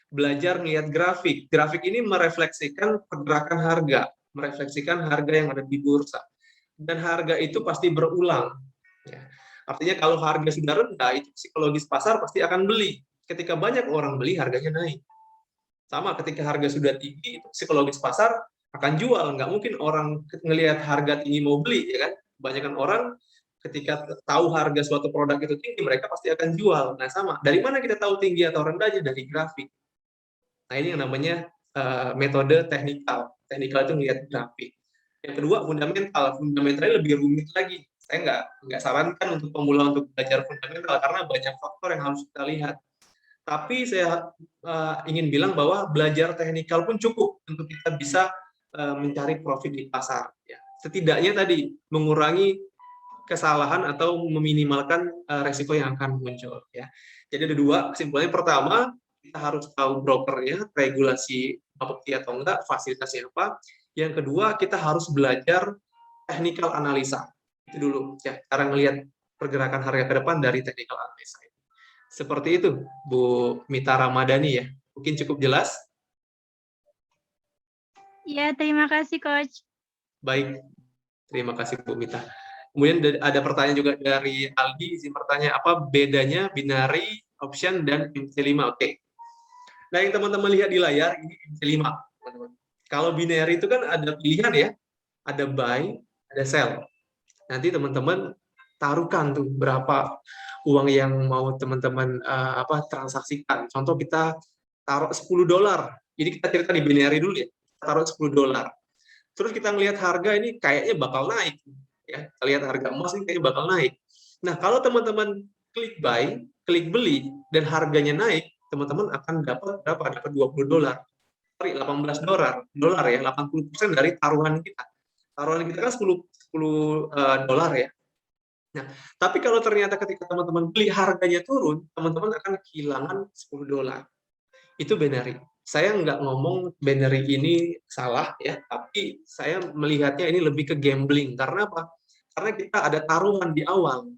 belajar melihat grafik. Grafik ini merefleksikan pergerakan harga, merefleksikan harga yang ada di bursa. Dan harga itu pasti berulang. Ya. Artinya kalau harga sudah rendah, itu psikologis pasar pasti akan beli. Ketika banyak orang beli, harganya naik. Sama ketika harga sudah tinggi, itu psikologis pasar akan jual. Nggak mungkin orang ngelihat harga tinggi mau beli, ya kan? Kebanyakan orang ketika tahu harga suatu produk itu tinggi, mereka pasti akan jual. Nah, sama. Dari mana kita tahu tinggi atau rendahnya? Dari grafik. Nah, ini yang namanya metode teknikal. Teknikal itu melihat grafik. Yang kedua, fundamental. Fundamentalnya lebih rumit lagi. Saya nggak sarankan untuk pemula untuk belajar fundamental, karena banyak faktor yang harus kita lihat. Tapi saya ingin bilang bahwa belajar teknikal pun cukup untuk kita bisa mencari profit di pasar. Ya. Setidaknya tadi, mengurangi kesalahan atau meminimalkan resiko yang akan muncul ya. Jadi ada dua kesimpulannya. Pertama, kita harus tahu brokernya, regulasi bukti atau enggak, fasilitasnya apa. Yang kedua, kita harus belajar technical analisa. Itu dulu ya, cara ngelihat pergerakan harga ke depan dari technical analisa. Seperti itu, Bu Mita Ramadhani ya. Mungkin cukup jelas? Ya, terima kasih Coach. Baik, terima kasih Bu Mita. Kemudian ada pertanyaan juga dari Aldi, izin bertanya, apa bedanya binary, option, dan MC5? Oke. Nah, yang teman-teman lihat di layar, ini MC5. Teman-teman. Kalau binary itu kan ada pilihan ya, ada buy, ada sell. Nanti teman-teman taruhkan tuh berapa uang yang mau teman-teman transaksikan. Contoh kita taruh $10. Ini kita cerita di binary dulu ya, taruh $10. Terus kita ngelihat harga ini kayaknya bakal naik. Ya, kita lihat harga emas ini kayaknya bakal naik. Nah, kalau teman-teman klik buy, klik beli, dan harganya naik, teman-teman akan dapat berapa? Dapat $20. Sorry, $18 ya, 80% dari taruhan kita. Taruhan kita kan $10 $10 ya. Nah, tapi kalau ternyata ketika teman-teman beli harganya turun, teman-teman akan kehilangan $10. Itu binary. Saya nggak ngomong binary ini salah ya, tapi saya melihatnya ini lebih ke gambling. Karena apa? Karena kita ada taruhan di awal.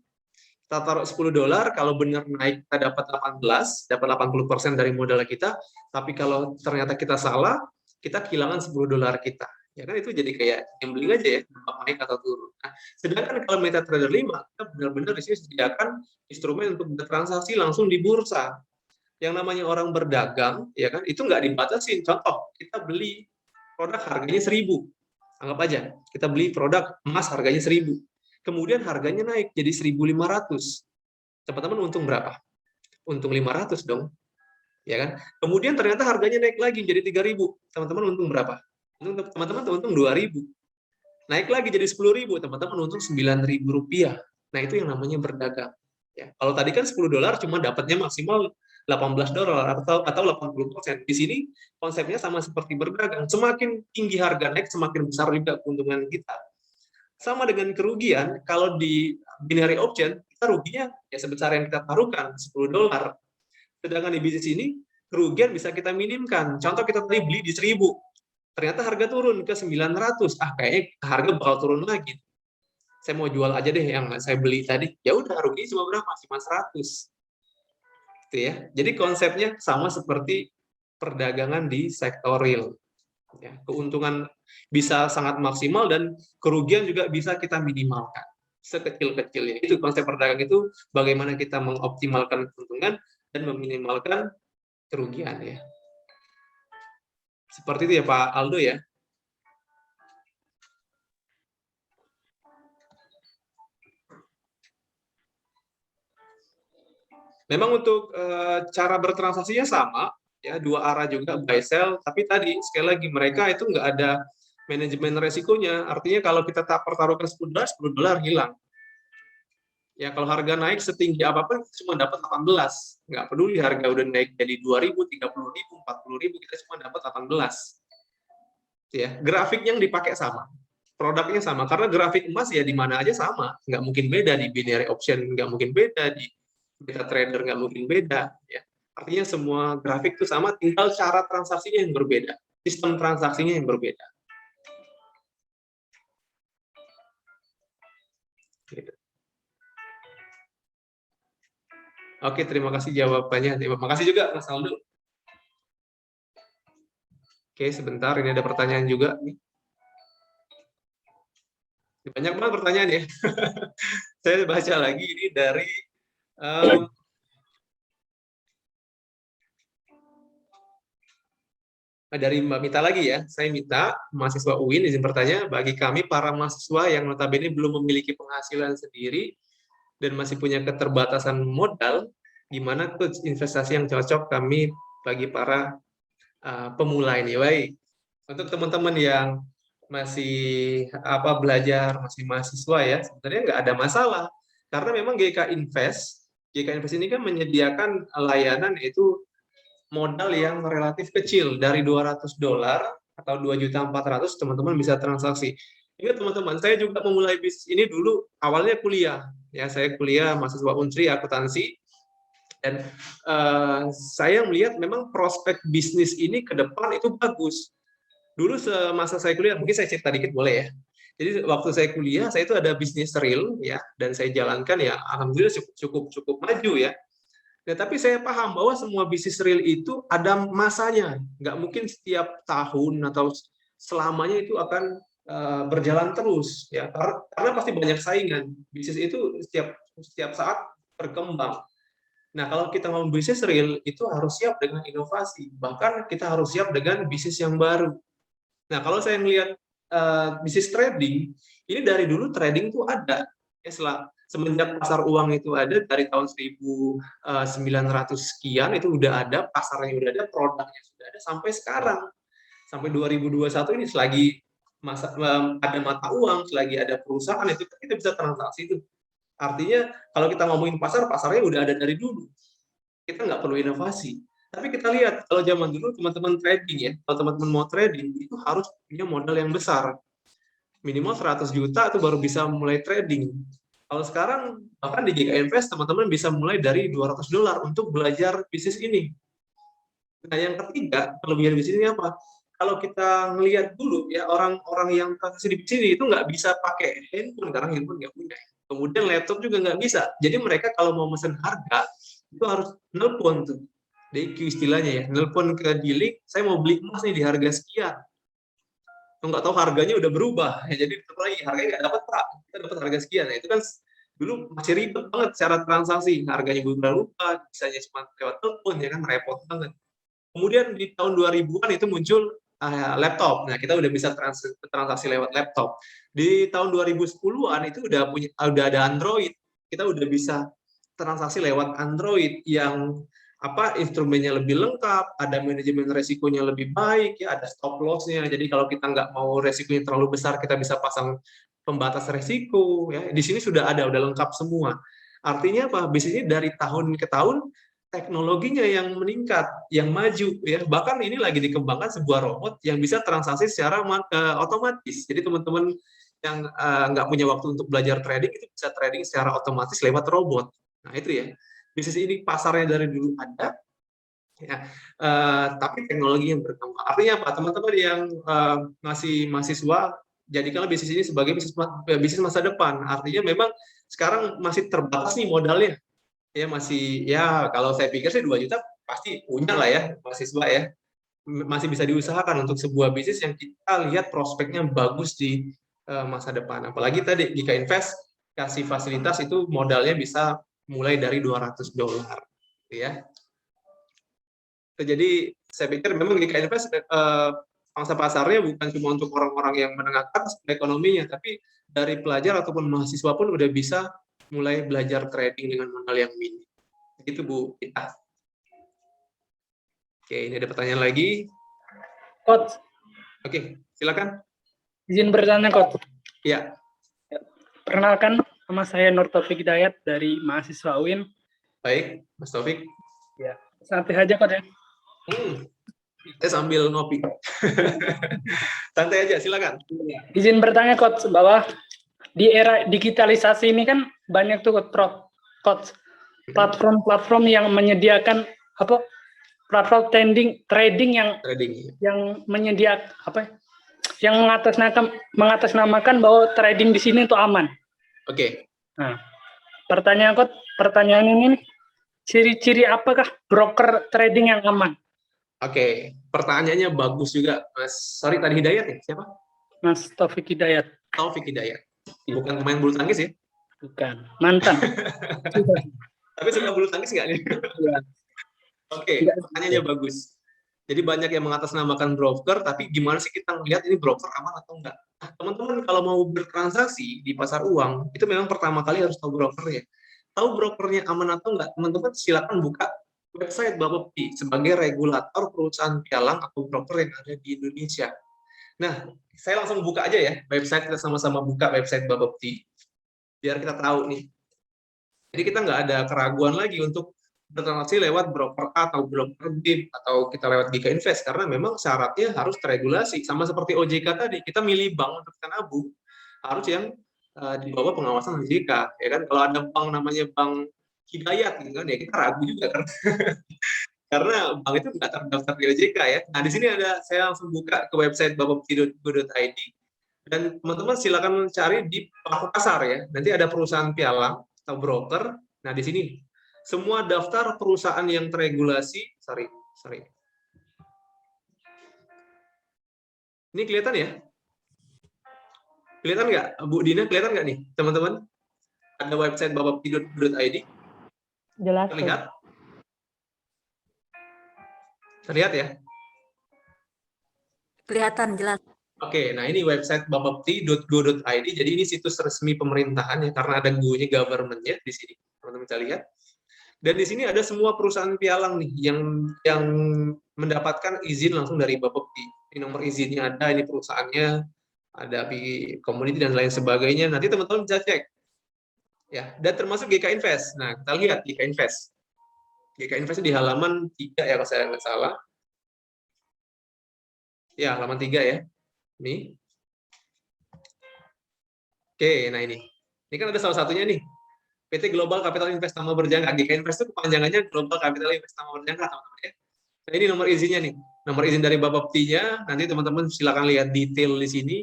Kita taruh $10, kalau benar naik kita dapat 18, dapat 80% dari modal kita, tapi kalau ternyata kita salah, kita kehilangan $10 kita. Ya kan itu jadi kayak gambling aja ya, naik atau turun. Nah, sedangkan kalau MetaTrader 5, kita benar-benar di sini sediakan instrumen untuk bertransaksi langsung di bursa. Yang namanya orang berdagang, ya kan, itu nggak dibatasin. Contoh, kita beli produk harganya 1.000. Anggap aja, kita beli produk emas harganya 1.000. Kemudian harganya naik jadi 1.500. Teman-teman untung berapa? Untung 500 dong. Ya kan? Kemudian ternyata harganya naik lagi jadi 3.000. Teman-teman untung berapa? Teman-teman untung 2.000. Naik lagi jadi 10.000, teman-teman untung 9.000 rupiah. Nah, itu yang namanya berdagang. Ya. Kalau tadi kan $10 cuma dapatnya maksimal $18 atau 80%. Di sini konsepnya sama seperti berdagang. Semakin tinggi harga naik, semakin besar juga keuntungan kita. Sama dengan kerugian, kalau di binary option, kita ruginya ya sebesar yang kita taruhkan, $10. Sedangkan di bisnis ini, kerugian bisa kita minimkan. Contoh kita tadi beli di 1.000. Ternyata harga turun ke 900. Kayaknya harga bakal turun lagi. Saya mau jual aja deh yang saya beli tadi. Ya udah, rugi cuma berapa? Cuma 100. Gitu ya. Jadi konsepnya sama seperti perdagangan di sektor real. Ya, keuntungan bisa sangat maksimal dan kerugian juga bisa kita minimalkan sekecil-kecilnya. Itu konsep perdagangan itu bagaimana kita mengoptimalkan keuntungan dan meminimalkan kerugian ya. Seperti itu ya Pak Aldo ya. Memang untuk cara bertransaksinya sama, ya dua arah juga buy sell, tapi tadi sekali lagi mereka itu nggak ada manajemen resikonya. Artinya kalau kita pertaruhkan $10 hilang. Ya kalau harga naik setinggi apapun cuma dapat 18. Nggak peduli harga udah naik jadi 2.000, 30.000, 40.000, kita cuma dapat 18. Ya, grafik yang dipakai sama. Produknya sama karena grafik emas ya di mana aja sama, nggak mungkin beda di binary option, nggak mungkin beda di MetaTrader, nggak mungkin beda ya. Artinya semua grafik itu sama, tinggal cara transaksinya yang berbeda, sistem transaksinya yang berbeda. Gitu. Oke, terima kasih jawabannya. Terima kasih juga Mas Aldo. Oke, sebentar, ini ada pertanyaan juga nih. Banyak banget pertanyaan ya. Saya baca lagi ini dari Mbak Mita lagi ya. Saya minta mahasiswa UIN izin bertanya, bagi kami para mahasiswa yang notabene belum memiliki penghasilan sendiri dan masih punya keterbatasan modal, gimana tuh investasi yang cocok kami bagi para pemula ini? Baik, untuk teman-teman yang masih belajar, masih mahasiswa ya, sebenarnya nggak ada masalah. Karena memang GK Invest ini kan menyediakan layanan yaitu modal yang relatif kecil, dari $200 atau 2.400.000 teman-teman bisa transaksi. Ingat teman-teman, saya juga memulai bisnis ini dulu awalnya kuliah. Ya, saya kuliah mahasiswa Unsri akuntansi dan saya melihat memang prospek bisnis ini ke depan itu bagus. Dulu semasa saya kuliah, mungkin saya cerita dikit boleh ya. Jadi waktu saya kuliah, saya itu ada bisnis real ya, dan saya jalankan ya, alhamdulillah cukup maju ya. Nah, tapi saya paham bahwa semua bisnis real itu ada masanya, nggak mungkin setiap tahun atau selamanya itu akan berjalan terus ya, karena pasti banyak saingan. Bisnis itu setiap saat berkembang. Nah, kalau kita mau bisnis real itu harus siap dengan inovasi, bahkan kita harus siap dengan bisnis yang baru. Nah, kalau saya melihat bisnis trading, ini dari dulu trading itu ada ya, semenjak pasar uang itu ada dari tahun 1900 sekian itu udah ada, pasarnya udah ada, produknya sudah ada sampai sekarang. Sampai 2021 ini selagi ada mata uang, selagi ada perusahaan itu kita bisa transaksi itu. Artinya kalau kita ngomongin pasarnya udah ada dari dulu. Kita nggak perlu inovasi. Tapi kita lihat kalau zaman dulu teman-teman trading ya, kalau teman-teman mau trading itu harus punya modal yang besar. Minimal 100 juta itu baru bisa mulai trading. Kalau sekarang bahkan di GK Invest teman-teman bisa mulai dari $200 untuk belajar bisnis ini. Nah, yang ketiga, kelebihan bisnis ini apa? Kalau kita ngelihat dulu ya orang-orang yang transaksi di sini itu nggak bisa pakai handphone karena handphone nggak punya. Kemudian laptop juga nggak bisa. Jadi mereka kalau mau mesen harga itu harus nelpon tuh. DQ istilahnya ya, nelpon ke dealing, saya mau beli emas nih di harga sekian. Nggak tahu harganya udah berubah, ya, jadi lagi harganya nggak dapat Pak, kita dapat harga sekian. Nah, itu kan dulu masih ribet banget cara transaksi, harganya berubah-ubah, bisanya cuma lewat telepon, ya kan repot banget. Kemudian di tahun 2000-an itu muncul laptop. Nah, kita udah bisa transaksi lewat laptop. Di tahun 2010-an itu udah ada Android. Kita udah bisa transaksi lewat Android yang instrumennya lebih lengkap, ada manajemen resikonya lebih baik, ya ada stop loss-nya. Jadi kalau kita nggak mau resikonya terlalu besar, kita bisa pasang pembatas resiko. Ya, di sini sudah udah lengkap semua. Artinya apa? Bisnisnya dari tahun ke tahun teknologinya yang meningkat, yang maju, ya. Bahkan ini lagi dikembangkan sebuah robot yang bisa transaksi secara otomatis. Jadi teman-teman yang nggak punya waktu untuk belajar trading itu bisa trading secara otomatis lewat robot. Nah itu ya. Bisnis ini pasarnya dari dulu ada, ya, tapi teknologi yang berkembang. Artinya apa? Teman-teman yang masih mahasiswa, jadikanlah bisnis ini sebagai bisnis masa depan. Artinya memang sekarang masih terbatas nih modalnya. Ya masih, ya kalau saya pikir sih 2 juta pasti punya lah ya mahasiswa ya. Masih bisa diusahakan untuk sebuah bisnis yang kita lihat prospeknya bagus di masa depan. Apalagi tadi jika invest kasih fasilitas itu modalnya bisa mulai dari $200, ya. Jadi saya pikir memang GK Invest pangsa pasarnya bukan cuma untuk orang-orang yang menengah ke atas ekonominya, tapi dari pelajar ataupun mahasiswa pun udah bisa mulai belajar trading dengan modal yang minim. Begitu Bu Ita. Oke, ini ada pertanyaan lagi. Coach, Oke, silakan. izin bertanya, Coach. Ya. Perkenalkan, nama saya Nur Taufik Hidayat dari mahasiswa UIN. Baik, Mas Taufik. Ya, santai aja, Coach ya. Saya sambil ngopi. Santai aja, silakan. Izin bertanya, Coach, bahwa di era digitalisasi ini kan banyak tuh Coach, platform-platform yang menyediakan platform trading yang menyediakan yang mengatasnamakan bahwa trading di sini itu aman. Oke. Nah, pertanyaan ini nih, ciri-ciri apakah broker trading yang aman? Oke, pertanyaannya bagus juga, Mas. Sorry, tadi Hidayat ya? Siapa? Mas Taufik Hidayat. Taufik Hidayat. Bukan pemain bulu tangkis ya? Bukan, mantan. Tapi suka bulu tangkis nggak nih? Ya. Oke, pertanyaannya bagus. Jadi banyak yang mengatasnamakan broker, tapi gimana sih kita melihat ini broker aman atau enggak? Nah, teman-teman kalau mau bertransaksi di pasar uang, itu memang pertama kali harus tahu brokernya. Tahu brokernya aman atau enggak, teman-teman silakan buka website Bapepti sebagai regulator perusahaan pialang atau broker yang ada di Indonesia. Nah, saya langsung buka aja ya website, kita sama-sama buka website Bapepti, biar kita tahu nih. Jadi kita nggak ada keraguan lagi untuk bertransaksi lewat broker A atau broker B atau kita lewat GK Invest, karena memang syaratnya harus teregulasi. Sama seperti OJK tadi, kita milih bank untuk kita nabung harus yang di bawah pengawasan OJK, ya kan? Kalau ada bank namanya Bank Hidayat gitu kan, ya kita ragu juga kan. Karena bank itu nggak terdaftar di OJK ya. Nah di sini saya langsung buka ke website bapepti.go.id dan teman-teman silakan cari di pelaku pasar ya. Nanti ada perusahaan pialang atau broker. Nah di sini semua daftar perusahaan yang teregulasi, sorry. Ini kelihatan ya? Kelihatan nggak? Bu Dina, kelihatan nggak nih, teman-teman? Ada website bapepti.go.id. Jelas. Terlihat? Terlihat ya? Kelihatan jelas. Oke, nah ini website bapepti.go.id. Jadi ini situs resmi pemerintahan ya, karena ada go-nya government-nya di sini. Teman-teman bisa lihat. Dan di sini ada semua perusahaan pialang nih yang mendapatkan izin langsung dari Bapepti. Ini nomor izinnya ada, ini perusahaannya, ada community dan lain sebagainya. Nanti teman-teman bisa cek. Ya, dan termasuk GK Invest. Nah, kita lihat GK Invest. GK Invest di halaman 3 ya kalau saya nggak salah. Ya, halaman 3 ya. Ini. Oke, nah ini kan ada salah satunya nih, PT Global Capital Invest Nama Berjangka. GK Invest itu kepanjangannya Global Capital Invest Nama Berjangka, teman-teman ya. Nah, ini nomor izinnya nih, nomor izin dari Bapepti-nya. Nanti teman-teman silakan lihat detail di sini,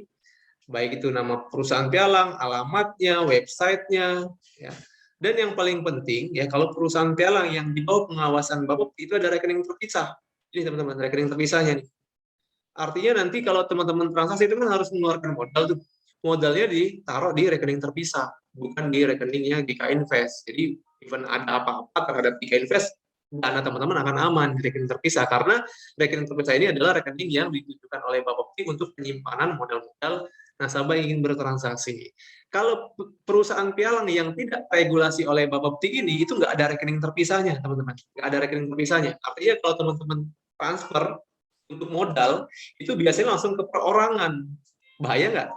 baik itu nama perusahaan pialang, alamatnya, websitenya, ya. Dan yang paling penting ya, kalau perusahaan pialang yang di bawah pengawasan Bapepti itu ada rekening terpisah. Ini teman-teman, rekening terpisahnya nih. Artinya nanti kalau teman-teman transaksi itu kan harus mengeluarkan modal tuh. Modalnya ditaruh di rekening terpisah, bukan di rekeningnya GK Invest. Jadi even ada apa-apa terhadap GK Invest, dana teman-teman akan aman di rekening terpisah, karena rekening terpisah ini adalah rekening yang ditujukan oleh Bapepti untuk penyimpanan modal-modal nasabah yang ingin bertransaksi. Kalau perusahaan pialang yang tidak regulasi oleh Bapepti ini, itu nggak ada rekening terpisahnya, teman-teman. Nggak ada rekening terpisahnya. Artinya kalau teman-teman transfer untuk modal, itu biasanya langsung ke perorangan. Bahaya nggak?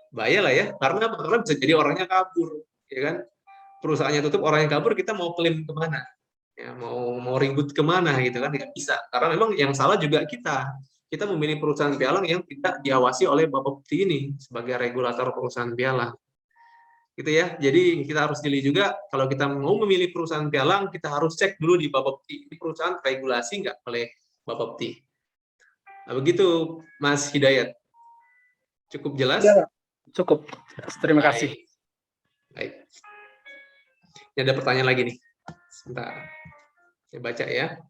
Bahaya lah ya, karena bisa jadi orangnya kabur, ya kan? Perusahaannya tutup, orangnya kabur, kita mau klaim kemana? Ya, mau ribut kemana gitu kan? Nggak bisa, karena memang yang salah juga kita. Kita memilih perusahaan pialang yang tidak diawasi oleh Bapepti ini sebagai regulator perusahaan pialang. Gitu ya. Jadi kita harus jeli juga, kalau kita mau memilih perusahaan pialang, kita harus cek dulu di Bapepti. Ini perusahaan regulasi nggak oleh Bapepti. Nah, begitu Mas Hidayat. Cukup jelas? Ya, cukup. Terima kasih. Baik. Ini ada pertanyaan lagi nih. Sebentar. Saya baca ya.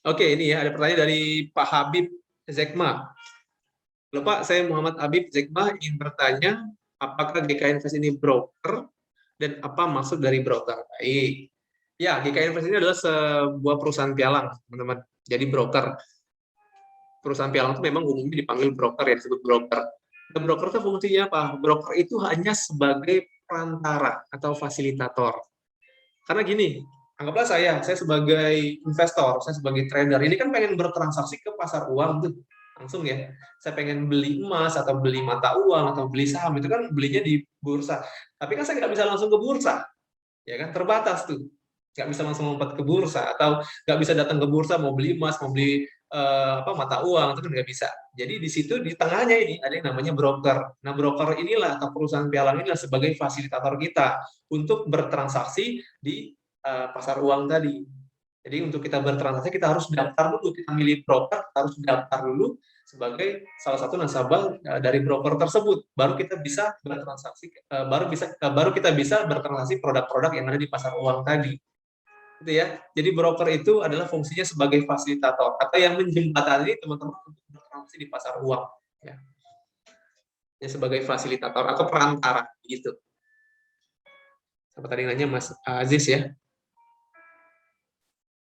Oke, ini ya ada pertanyaan dari Pak Habib Zekma. Halo Pak, saya Muhammad Habib Zekma ingin bertanya, apakah GK Invest ini broker dan apa maksud dari broker? Baik. Ya, GK Invest ini adalah sebuah perusahaan pialang, teman-teman. Jadi broker. Perusahaan pialang itu memang umumnya dipanggil broker, ya, disebut broker. Dan broker itu fungsinya apa? Broker itu hanya sebagai perantara atau fasilitator. Karena gini, anggaplah saya sebagai investor, saya sebagai trader, ini kan pengen bertransaksi ke pasar uang tuh, langsung ya. Saya pengen beli emas atau beli mata uang atau beli saham, itu kan belinya di bursa. Tapi kan saya nggak bisa langsung ke bursa, ya kan, terbatas tuh. Nggak bisa langsung lompat ke bursa, atau nggak bisa datang ke bursa mau beli emas, mau beli mata uang, itu kan nggak bisa. Jadi di situ di tengahnya ini ada yang namanya broker. Nah, broker inilah atau perusahaan pialang inilah sebagai fasilitator kita untuk bertransaksi di pasar uang tadi. Jadi untuk kita bertransaksi kita harus daftar dulu, kita milih broker, kita harus daftar dulu sebagai salah satu nasabah dari broker tersebut. Baru kita bisa bertransaksi, baru kita bisa bertransaksi produk-produk yang ada di pasar uang tadi. Gitu ya. Jadi broker itu adalah fungsinya sebagai fasilitator atau yang menjembatani teman-teman untuk bertransaksi di pasar uang, ya. Ya, sebagai fasilitator atau perantara gitu. Apa tadi nanya Mas Aziz ya?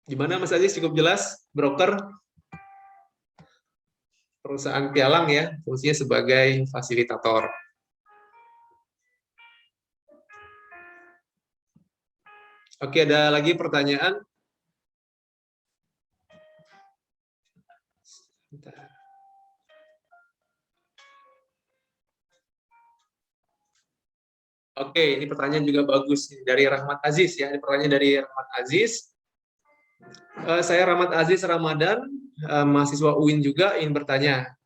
Gimana Mas Aziz, cukup jelas? Broker perusahaan pialang ya, fungsinya sebagai fasilitator. Oke, ada lagi pertanyaan? Oke, ini pertanyaan juga bagus dari Rahmat Aziz ya. Ini pertanyaan dari Rahmat Aziz. Saya Rahmat Aziz Ramadan, mahasiswa UIN juga, ingin bertanya.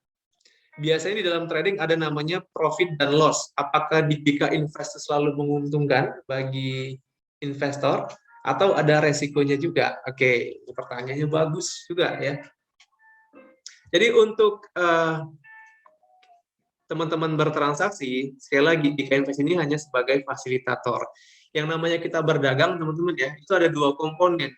Biasanya di dalam trading ada namanya profit dan loss. Apakah di GK Invest selalu menguntungkan bagi investor atau ada resikonya juga? Oke, pertanyaannya bagus juga ya. Jadi untuk teman-teman bertransaksi, sekali lagi GK Invest ini hanya sebagai fasilitator. Yang namanya kita berdagang, teman-teman ya, itu ada dua komponen.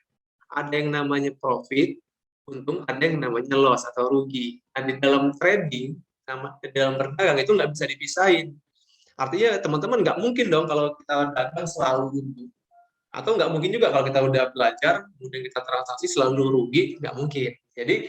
Ada yang namanya profit, untung, ada yang namanya loss atau rugi. Nah, di dalam trading, di dalam berdagang itu nggak bisa dipisahin. Artinya teman-teman nggak mungkin dong kalau kita dagang selalu untung. Atau nggak mungkin juga kalau kita udah belajar, kemudian kita transaksi selalu rugi, nggak mungkin. Jadi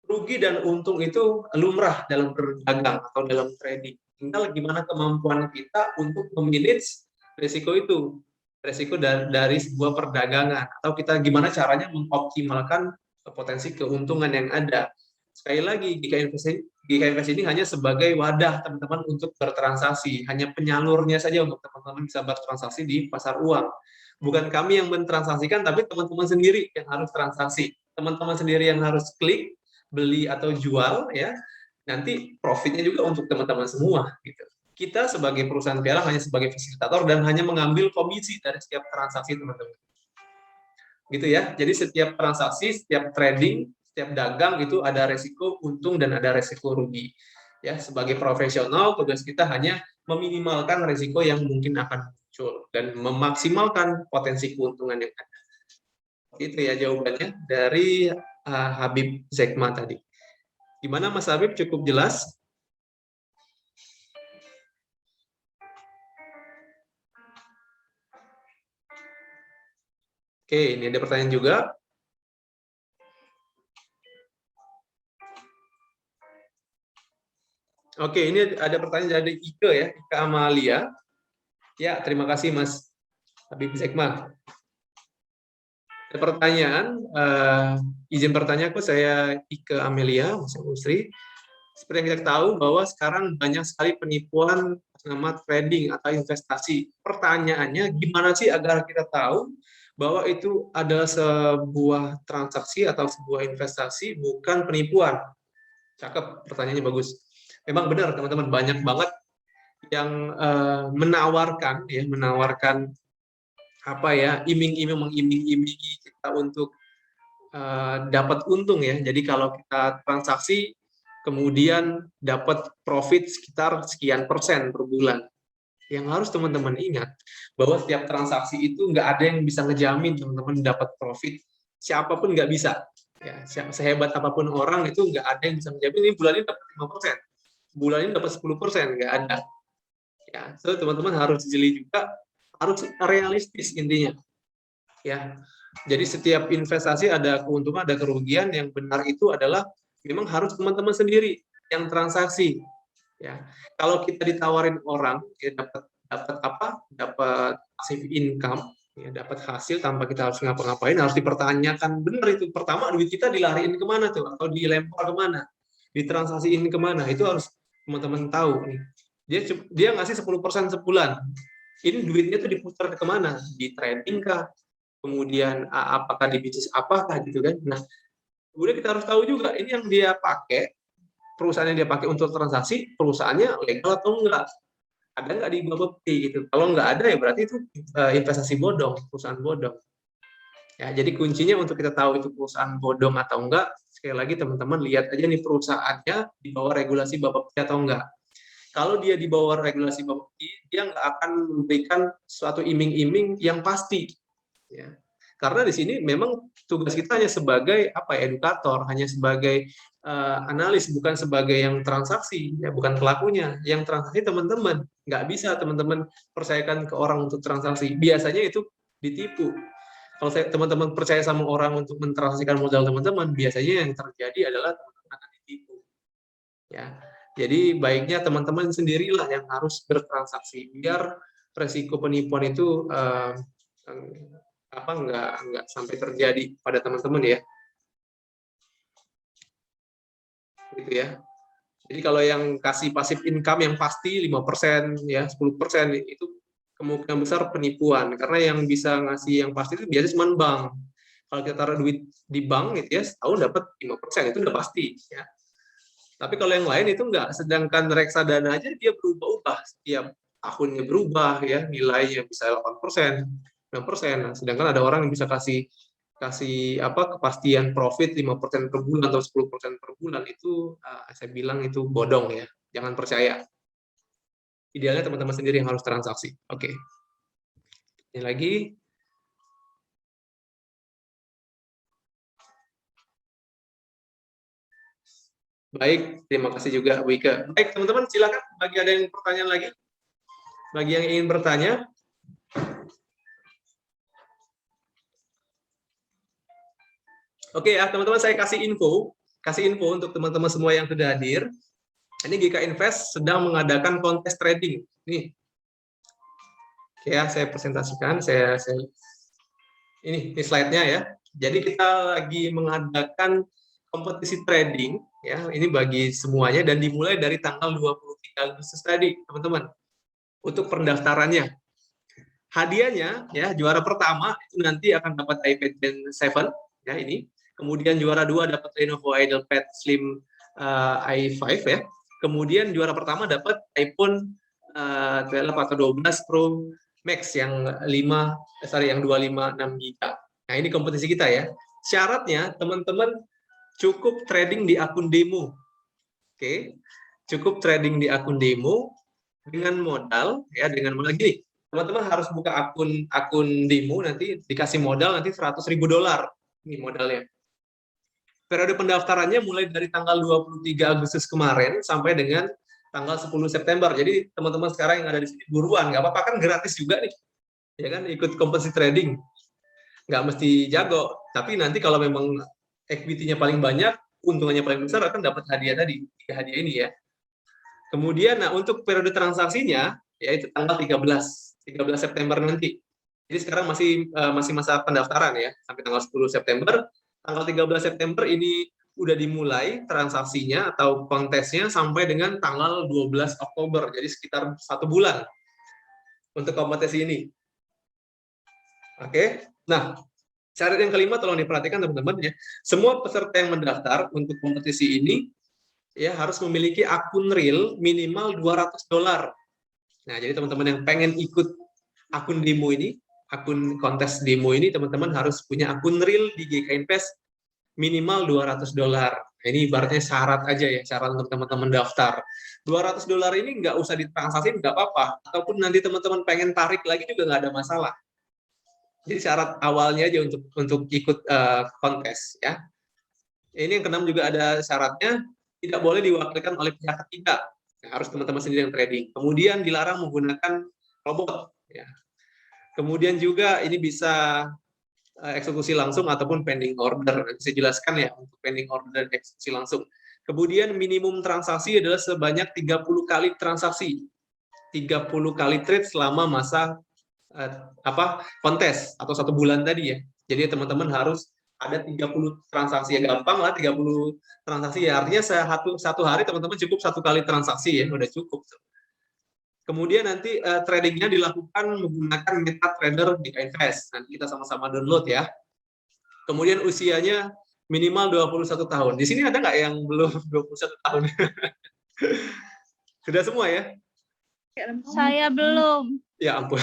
rugi dan untung itu lumrah dalam berdagang atau dalam trading. Tinggal gimana kemampuan kita untuk memanage risiko itu. Risiko dari sebuah perdagangan, atau kita gimana caranya mengoptimalkan potensi keuntungan yang ada. Sekali lagi, GK Invest ini hanya sebagai wadah teman-teman untuk bertransaksi, hanya penyalurnya saja untuk teman-teman bisa bertransaksi di pasar uang. Bukan kami yang mentransaksikan, tapi teman-teman sendiri yang harus transaksi. Teman-teman sendiri yang harus klik, beli atau jual, ya. Nanti profitnya juga untuk teman-teman semua. Gitu. Kita sebagai perusahaan pialang hanya sebagai fasilitator dan hanya mengambil komisi dari setiap transaksi teman-teman. Gitu ya. Jadi setiap transaksi, setiap trading, setiap dagang itu ada resiko untung dan ada resiko rugi. Ya, sebagai profesional tugas kita hanya meminimalkan resiko yang mungkin akan muncul dan memaksimalkan potensi keuntungan yang ada. Itu ya jawabannya dari Habib Zekma tadi. Gimana Mas Habib, cukup jelas? Oke, ini ada pertanyaan juga. Oke, ini ada pertanyaan dari Ike ya, Ike Amalia. Ya, terima kasih Mas Habib Zekma. Ada pertanyaan, izin bertanya saya Ike Amelia, Mas Musri. Seperti yang kita tahu bahwa sekarang banyak sekali penipuan nama trading atau investasi. Pertanyaannya, gimana sih agar kita tahu bahwa itu adalah sebuah transaksi atau sebuah investasi, bukan penipuan? Cakep, pertanyaannya bagus. Memang benar teman-teman, banyak banget yang menawarkan apa ya, mengiming-imingi kita untuk dapat untung ya. Jadi kalau kita transaksi kemudian dapat profit sekitar sekian persen per bulan. Yang harus teman-teman ingat bahwa setiap transaksi itu nggak ada yang bisa ngejamin teman-teman dapat profit. Siapapun nggak bisa. Ya, sehebat apapun orang itu nggak ada yang bisa menjamin ini bulan ini dapat 5%. Bulan ini dapat 10%, nggak ada. Ya, so teman-teman harus jeli juga, harus realistis intinya. Ya, jadi setiap investasi ada keuntungan, ada kerugian. Yang benar itu adalah memang harus teman-teman sendiri yang transaksi. Ya, kalau kita ditawarin orang, ya dapat apa? Dapat passive income, ya, dapat hasil tanpa kita harus ngapa-ngapain, harus dipertanyakan benar itu. Pertama, duit kita dilariin kemana tuh, atau dilempar kemana, ditransaksiin kemana, itu harus teman-teman tahu nih. Dia ngasih 10% sebulan. Ini duitnya tuh diputar ke kemana? Di trading kah? Kemudian apakah di bisnis apakah gitu kan? Nah, kemudian kita harus tahu juga ini yang dia pakai, perusahaan yang dia pakai untuk transaksi, perusahaannya legal atau enggak? Ada nggak di Bapepti gitu? Kalau nggak ada ya berarti itu investasi bodong, perusahaan bodong. Ya, jadi kuncinya untuk kita tahu itu perusahaan bodong atau enggak, sekali lagi teman-teman lihat aja nih perusahaannya di bawah regulasi Bapepti atau enggak. Kalau dia di bawah regulasi Bapepti, dia nggak akan memberikan suatu iming-iming yang pasti. Ya. Karena di sini memang tugas kita hanya sebagai edukator, hanya sebagai analis, bukan sebagai yang transaksi, ya bukan pelakunya. Yang transaksi teman-teman, nggak bisa teman-teman percayakan ke orang untuk transaksi. Biasanya itu ditipu. Kalau teman-teman percaya sama orang untuk mentransaksikan modal teman-teman, biasanya yang terjadi adalah teman-teman akan ditipu. Ya, jadi baiknya teman-teman sendirilah yang harus bertransaksi biar resiko penipuan itu nggak sampai terjadi pada teman-teman ya. Gitu ya. Jadi kalau yang kasih passive income yang pasti 5% ya 10% itu kemungkinan besar penipuan, karena yang bisa ngasih yang pasti itu biasanya cuma bank. Kalau kita taruh duit di bank gitu ya, setahun dapat 5%, itu udah pasti ya. Tapi kalau yang lain itu enggak, sedangkan reksadana aja dia berubah-ubah, setiap tahunnya berubah ya, nilainya bisa 8%, 9%. Nah, sedangkan ada orang yang bisa kasih kepastian profit 5% per bulan atau 10% per bulan, itu saya bilang itu bodong ya, jangan percaya. Idealnya teman-teman sendiri yang harus transaksi. Oke. Ini lagi. Baik, terima kasih juga Bu Ika. Baik, teman-teman silakan bagi ada yang pertanyaan lagi. Bagi yang ingin bertanya. Oke ya, teman-teman saya kasih info untuk teman-teman semua yang sudah hadir. Ini GK Invest sedang mengadakan kontes trading. Nih, oke ya, saya presentasikan. Ini slide-nya ya. Jadi kita lagi mengadakan kompetisi trading, ya. Ini bagi semuanya dan dimulai dari tanggal 23 Agustus tadi, teman-teman. Untuk pendaftarannya. hadiahnya ya, juara pertama itu nanti akan dapat iPad Gen 7 ya ini. Kemudian juara 2 dapat Lenovo IdealPad Slim i5 ya. Kemudian juara pertama dapat iPhone 12 atau 12 Pro Max yang 256 GB. Nah, ini kompetisi kita ya. Syaratnya teman-teman cukup trading di akun demo. Oke. Cukup trading di akun demo dengan modal ya, dengan modal gini. Teman-teman harus buka akun demo, nanti dikasih modal nanti $100.000. Ini modalnya. Periode pendaftarannya mulai dari tanggal 23 Agustus kemarin sampai dengan tanggal 10 September. Jadi teman-teman sekarang yang ada di sini buruan, nggak apa-apa, kan gratis juga nih. Ya kan, ikut kompetisi trading. Nggak mesti jago, tapi nanti kalau memang equity-nya paling banyak, untungannya paling besar, akan dapat hadiah tadi, 3 hadiah ini ya. Kemudian, nah untuk periode transaksinya, yaitu tanggal 13 September nanti. Jadi sekarang masih masa pendaftaran ya, sampai tanggal 10 September. Tanggal 13 September ini udah dimulai transaksinya atau kontesnya sampai dengan tanggal 12 Oktober. Jadi sekitar 1 bulan untuk kompetisi ini. Oke. Nah, syarat yang kelima tolong diperhatikan teman-teman ya. Semua peserta yang mendaftar untuk kompetisi ini ya harus memiliki akun real minimal $200. Nah, jadi teman-teman yang pengen ikut akun demo ini, akun kontes demo ini, teman-teman harus punya akun real di GK Invest minimal $200. Nah, ini ibaratnya syarat aja ya, syarat untuk teman-teman daftar. $200 ini nggak usah ditransaksi, nggak apa-apa. Ataupun nanti teman-teman pengen tarik lagi juga nggak ada masalah. Jadi syarat awalnya aja untuk ikut kontes ya. Ini yang keenam juga ada syaratnya, tidak boleh diwakilkan oleh pihak ketiga. Nah, harus teman-teman sendiri yang trading. Kemudian dilarang menggunakan robot ya. Kemudian juga ini bisa eksekusi langsung ataupun pending order. Nanti saya jelaskan ya untuk pending order dan eksekusi langsung. Kemudian minimum transaksi adalah sebanyak 30 kali transaksi. 30 kali trade selama masa kontes atau 1 bulan tadi ya. Jadi teman-teman harus ada 30 transaksi, ya gampang lah 30 transaksi ya, artinya satu hari teman-teman cukup 1 kali transaksi ya, udah cukup. Kemudian nanti tradingnya dilakukan menggunakan MetaTrader di Invest. Nanti kita sama-sama download ya. Kemudian usianya minimal 21 tahun. Di sini ada nggak yang belum 21 tahun? Sudah semua ya? Saya belum. Ya ampun.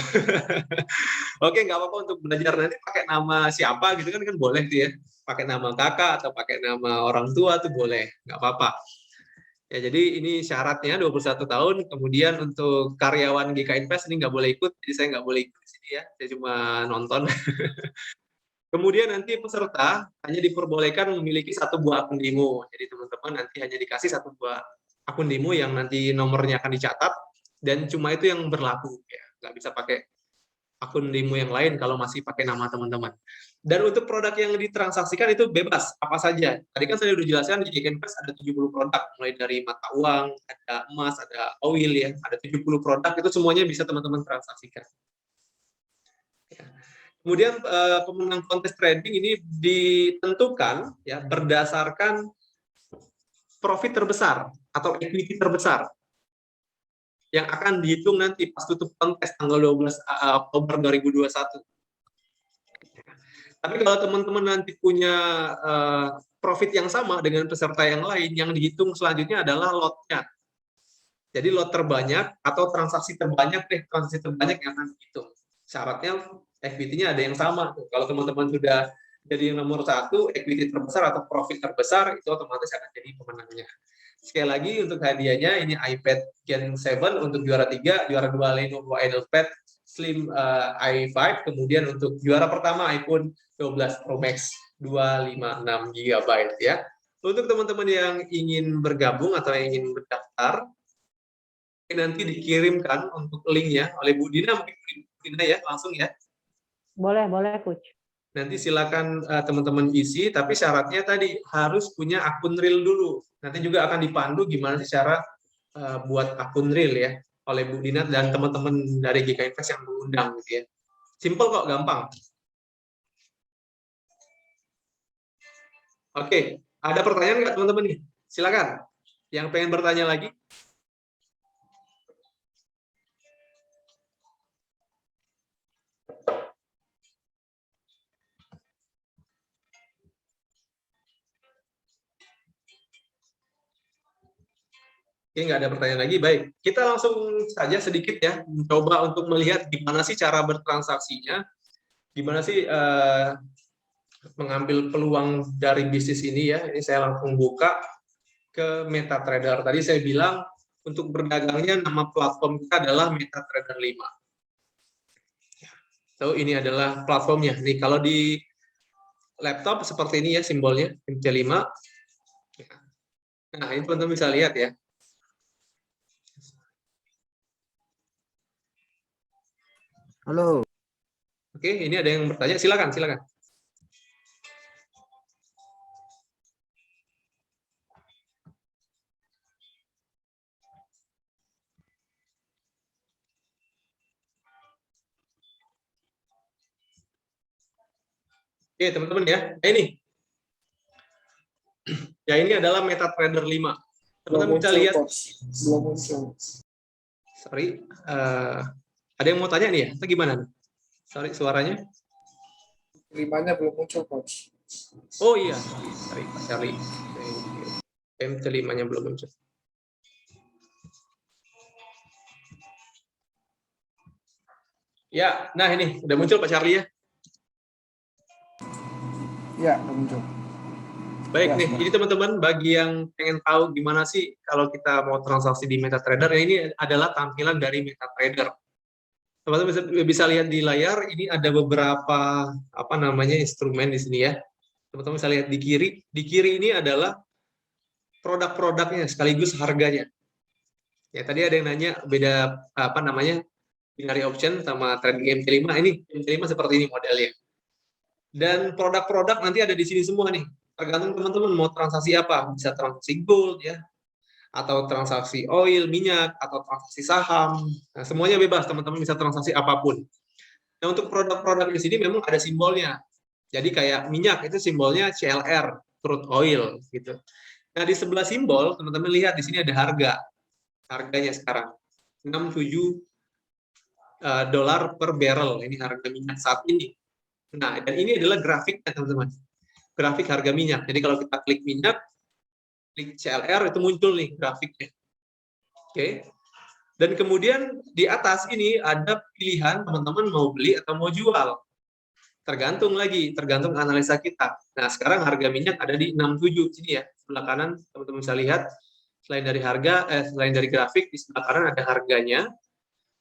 Oke, nggak apa-apa untuk belajar nanti pakai nama siapa gitu kan boleh tuh ya. Pakai nama kakak atau pakai nama orang tua tuh boleh, nggak apa-apa. Ya, jadi ini syaratnya 21 tahun. Kemudian untuk karyawan GK Invest ini nggak boleh ikut, jadi saya nggak boleh ikut di sini ya. Saya cuma nonton. Kemudian nanti peserta hanya diperbolehkan memiliki 1 buah akun demo. Jadi teman-teman nanti hanya dikasih 1 buah akun demo yang nanti nomornya akan dicatat dan cuma itu yang berlaku ya. Nggak bisa pakai akun demo yang lain kalau masih pakai nama teman-teman. Dan untuk produk yang ditransaksikan itu bebas, apa saja. Tadi kan saya sudah jelaskan di GK Invest ada 70 produk, mulai dari mata uang, ada emas, ada oil ya, ada 70 produk, itu semuanya bisa teman-teman transaksikan. Ya. Kemudian pemenang kontes trading ini ditentukan ya berdasarkan profit terbesar atau equity terbesar yang akan dihitung nanti pas tutup kontes tanggal 12 Oktober 2021. Tapi kalau teman-teman nanti punya profit yang sama dengan peserta yang lain, yang dihitung selanjutnya adalah lotnya. Jadi lot terbanyak atau transaksi terbanyak yang akan dihitung. Syaratnya equity-nya ada yang sama. Kalau teman-teman sudah jadi yang nomor 1, equity terbesar atau profit terbesar, itu otomatis akan jadi pemenangnya. Sekali lagi untuk hadiahnya ini iPad Gen 7 untuk juara 3, juara 2 Lenovo IdealPad Slim i5, kemudian untuk juara pertama iPhone 12 Pro Max 256 GB ya. Untuk teman-teman yang ingin bergabung atau yang ingin mendaftar, nanti dikirimkan untuk linknya oleh Bu Dina, mungkin Bu Dina ya langsung ya. Boleh, Coach. Nanti silakan teman-teman isi, tapi syaratnya tadi harus punya akun real dulu. Nanti juga akan dipandu gimana sih cara buat akun real ya oleh Bu Dina dan teman-teman dari GK Invest yang mengundang gitu ya. Simple kok, gampang. Oke, ada pertanyaan nggak teman-teman nih? Silakan. Yang pengen bertanya lagi? Oke, nggak ada pertanyaan lagi. Baik, kita langsung saja sedikit ya, mencoba untuk melihat gimana sih cara bertransaksinya, gimana sih mengambil peluang dari bisnis ini ya. Ini saya langsung buka ke MetaTrader. Tadi saya bilang untuk berdagangnya nama platform kita adalah MetaTrader 5. So, ini adalah platformnya. Nih, kalau di laptop seperti ini ya simbolnya, MC5. Nah, ini teman-teman bisa lihat ya. Halo. Oke, ini ada yang bertanya. Silakan, silakan. Oke, teman-teman ya. Nah, ini. Ya, ini adalah MetaTrader 5. Teman-teman bisa lihat. Belum muncul. Sorry. Ada yang mau tanya nih ya? Atau gimana? Sorry, suaranya. 5-nya belum muncul, Coach. Oh iya, sorry Pak Charlie. MC5-nya belum muncul. Ya, nah ini udah muncul Pak Charlie ya. Ya, udah muncul. Baik Ya, nih, sudah. ini teman-teman bagi yang pengen tahu gimana sih kalau kita mau transaksi di MetaTrader, ini adalah tampilan dari MetaTrader. Teman-teman bisa lihat di layar, ini ada beberapa instrumen di sini ya. Teman-teman bisa lihat di kiri. Di kiri ini adalah produk-produknya sekaligus harganya. Ya, tadi ada yang nanya beda binary option sama trading MT5. Ini MT5 seperti ini modelnya. Dan produk-produk nanti ada di sini semua nih. Tergantung teman-teman mau transaksi apa. Bisa transaksi gold ya, atau transaksi oil, minyak, atau transaksi saham. Nah, semuanya bebas, teman-teman bisa transaksi apapun. Nah, untuk produk-produk di sini memang ada simbolnya. Jadi kayak minyak itu simbolnya CLR, crude oil gitu. Nah, di sebelah simbol, teman-teman lihat di sini ada harga. Harganya sekarang 67 dolar per barrel. Ini harga minyak saat ini. Nah, dan ini adalah grafiknya, teman-teman. Grafik harga minyak. Jadi kalau kita klik minyak, klik CLR, itu muncul nih grafiknya. Oke. Dan kemudian di atas ini ada pilihan teman-teman mau beli atau mau jual. Tergantung analisa kita. Nah, sekarang harga minyak ada di 67 sini ya. Sebelah kanan teman-teman bisa lihat selain dari grafik di sebelah kanan ada harganya.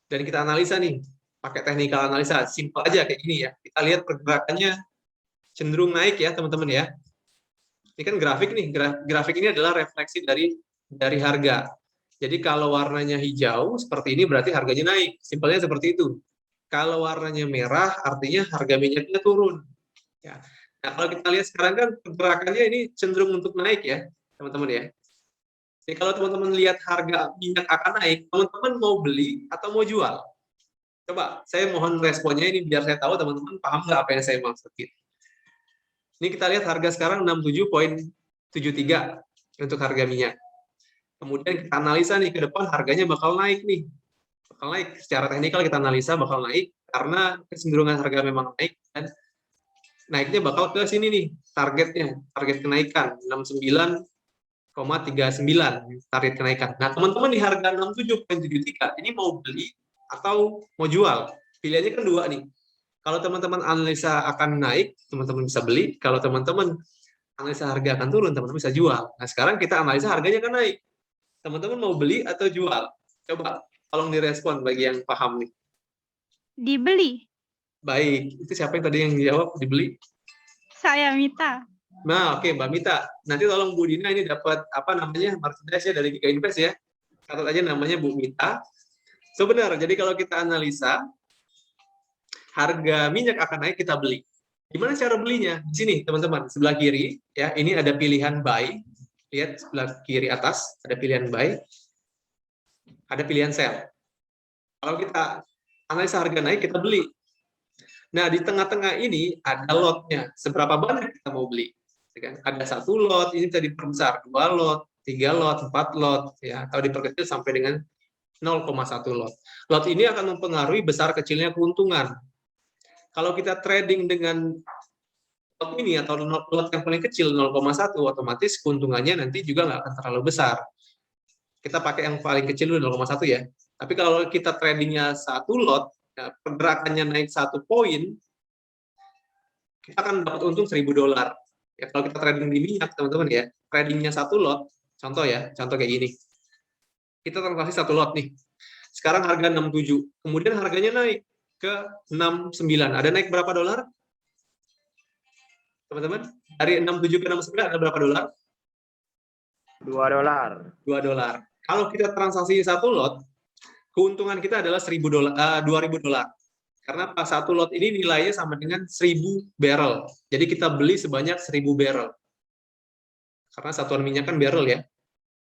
Dan kita analisa nih, pakai technical analisa, simpel aja kayak gini ya. Kita lihat pergerakannya cenderung naik ya, teman-teman ya. Ini kan grafik nih, grafik ini adalah refleksi dari harga. Jadi kalau warnanya hijau seperti ini berarti harganya naik. Simpelnya seperti itu. Kalau warnanya merah artinya harga minyaknya turun. Ya. Nah, kalau kita lihat sekarang kan pergerakannya ini cenderung untuk naik ya, teman-teman ya. Jadi kalau teman-teman lihat harga minyak akan naik, teman-teman mau beli atau mau jual? Coba, saya mohon responnya ini biar saya tahu teman-teman paham nggak apa yang saya maksudin. Ini kita lihat harga sekarang 67,73 untuk harga minyak. Kemudian kita analisa nih ke depan harganya bakal naik nih. Bakal naik. Secara teknikal kita analisa bakal naik karena kecenderungan harga memang naik dan naiknya bakal ke sini nih targetnya. Target kenaikan 69,39 target kenaikan. Nah, teman-teman di harga 67,73 ini mau beli atau mau jual? Pilihannya kan dua nih. Kalau teman-teman analisa akan naik, teman-teman bisa beli. Kalau teman-teman analisa harga akan turun, teman-teman bisa jual. Nah, sekarang kita analisa harganya akan naik. Teman-teman mau beli atau jual? Coba, tolong direspon bagi yang paham nih. Dibeli. Baik, itu siapa yang tadi yang jawab dibeli? Saya Mita. Nah, oke, Mbak Mita. Nanti tolong Bu Dina ini dapat merchandise ya dari Giga Invest ya. Catat aja namanya Bu Mita. Sebenarnya, jadi kalau kita analisa, harga minyak akan naik, kita beli. Gimana cara belinya? Di sini, teman-teman, sebelah kiri, ya, ini ada pilihan buy. Lihat sebelah kiri atas, ada pilihan buy. Ada pilihan sell. Kalau kita analisa harga naik, kita beli. Nah, di tengah-tengah ini ada lotnya. Seberapa banyak kita mau beli? Ada 1 lot, ini bisa diperbesar. 2 lot, 3 lot, 4 lot, ya, atau diperkecil sampai dengan 0,1 lot. Lot ini akan mempengaruhi besar kecilnya keuntungan. Kalau kita trading dengan lot ini atau lot yang paling kecil 0,1, otomatis keuntungannya nanti juga nggak akan terlalu besar. Kita pakai yang paling kecil dulu 0,1 ya. Tapi kalau kita tradingnya 1 lot, ya, pergerakannya naik 1 poin, kita akan dapat untung $1.000. Ya, kalau kita trading di minyak, teman-teman ya, tradingnya 1 lot, contoh ya, contoh kayak gini. Kita transaksi 1 lot nih. Sekarang harga 67, kemudian harganya naik ke 69. Ada naik berapa dolar? Teman-teman, dari 67 ke 69 ada berapa dolar? $2. $2. Kalau kita transaksi 1 lot, keuntungan kita adalah $2.000. Karena pas 1 lot ini nilainya sama dengan 1.000 barrel. Jadi kita beli sebanyak 1.000 barrel. Karena satuan minyak kan barrel ya.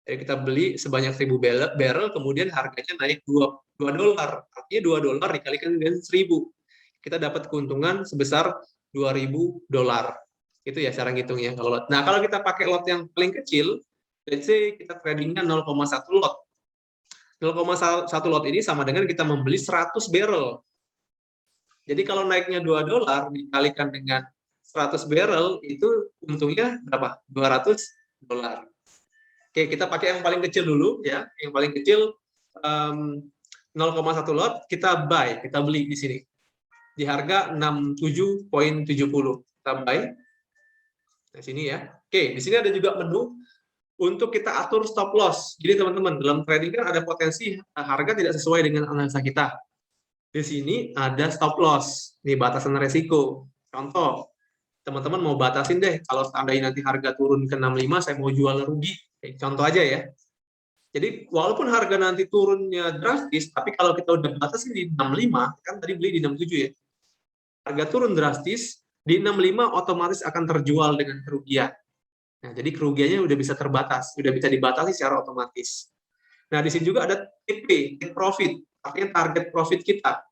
Jadi kita beli sebanyak 1.000 barrel, kemudian harganya naik $2. Artinya $2 dikalikan dengan 1.000. Kita dapat keuntungan sebesar $2.000. Itu ya cara ngitungnya kalau lot. Nah, kalau kita pakai lot yang paling kecil, let's say kita tradingnya 0,1 lot. 0,1 lot ini sama dengan kita membeli 100 barrel. Jadi kalau naiknya $2 dikalikan dengan 100 barrel, itu untungnya berapa? $200. Oke, kita pakai yang paling kecil dulu ya. Yang paling kecil 0,1 lot, kita buy, kita beli di sini. Di harga 67.70. Kita buy. Di sini ya. Oke, di sini ada juga menu untuk kita atur stop loss. Jadi teman-teman, dalam trading kan ada potensi harga tidak sesuai dengan analisa kita. Di sini ada stop loss. Ini batasan resiko. Contoh, teman-teman mau batasin deh, kalau seandainya nanti harga turun ke 65, saya mau jual rugi. Contoh aja ya. Jadi walaupun harga nanti turunnya drastis, tapi kalau kita udah batasin di 65, kan tadi beli di 67 ya. Harga turun drastis, di 65 otomatis akan terjual dengan kerugian. Nah, jadi kerugiannya udah bisa terbatas, udah bisa dibatasi secara otomatis. Nah, di sini juga ada TP, take profit, artinya target profit kita.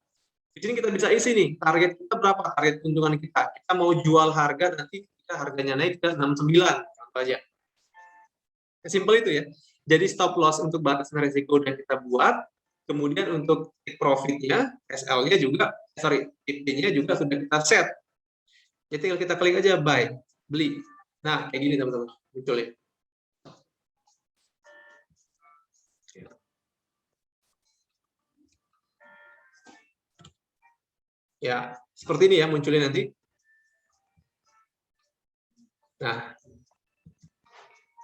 Di sini kita bisa isi nih, target kita berapa, target keuntungan kita. Kita mau jual harga, nanti kita harganya naik ke 69, contoh aja. Simpel itu ya. Jadi stop loss untuk batasan risiko udah kita buat, kemudian untuk take profit-nya, SL-nya juga, TP-nya juga sudah kita set. Jadi tinggal kita klik aja buy, beli. Nah, kayak gini teman-teman, muncul ya. Ya, seperti ini ya munculnya nanti. Nah,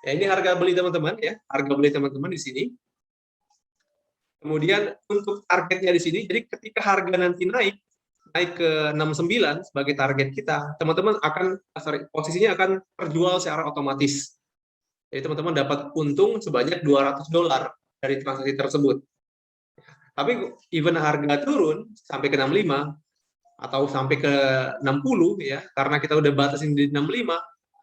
ya ini harga beli teman-teman ya, harga beli teman-teman di sini. Kemudian untuk targetnya di sini, jadi ketika harga nanti naik ke 69 sebagai target kita, teman-teman akan posisinya akan terjual secara otomatis. Jadi teman-teman dapat untung sebanyak $200 dari transaksi tersebut. Tapi even harga turun sampai ke 65 atau sampai ke 60 ya, karena kita udah batasin di 65,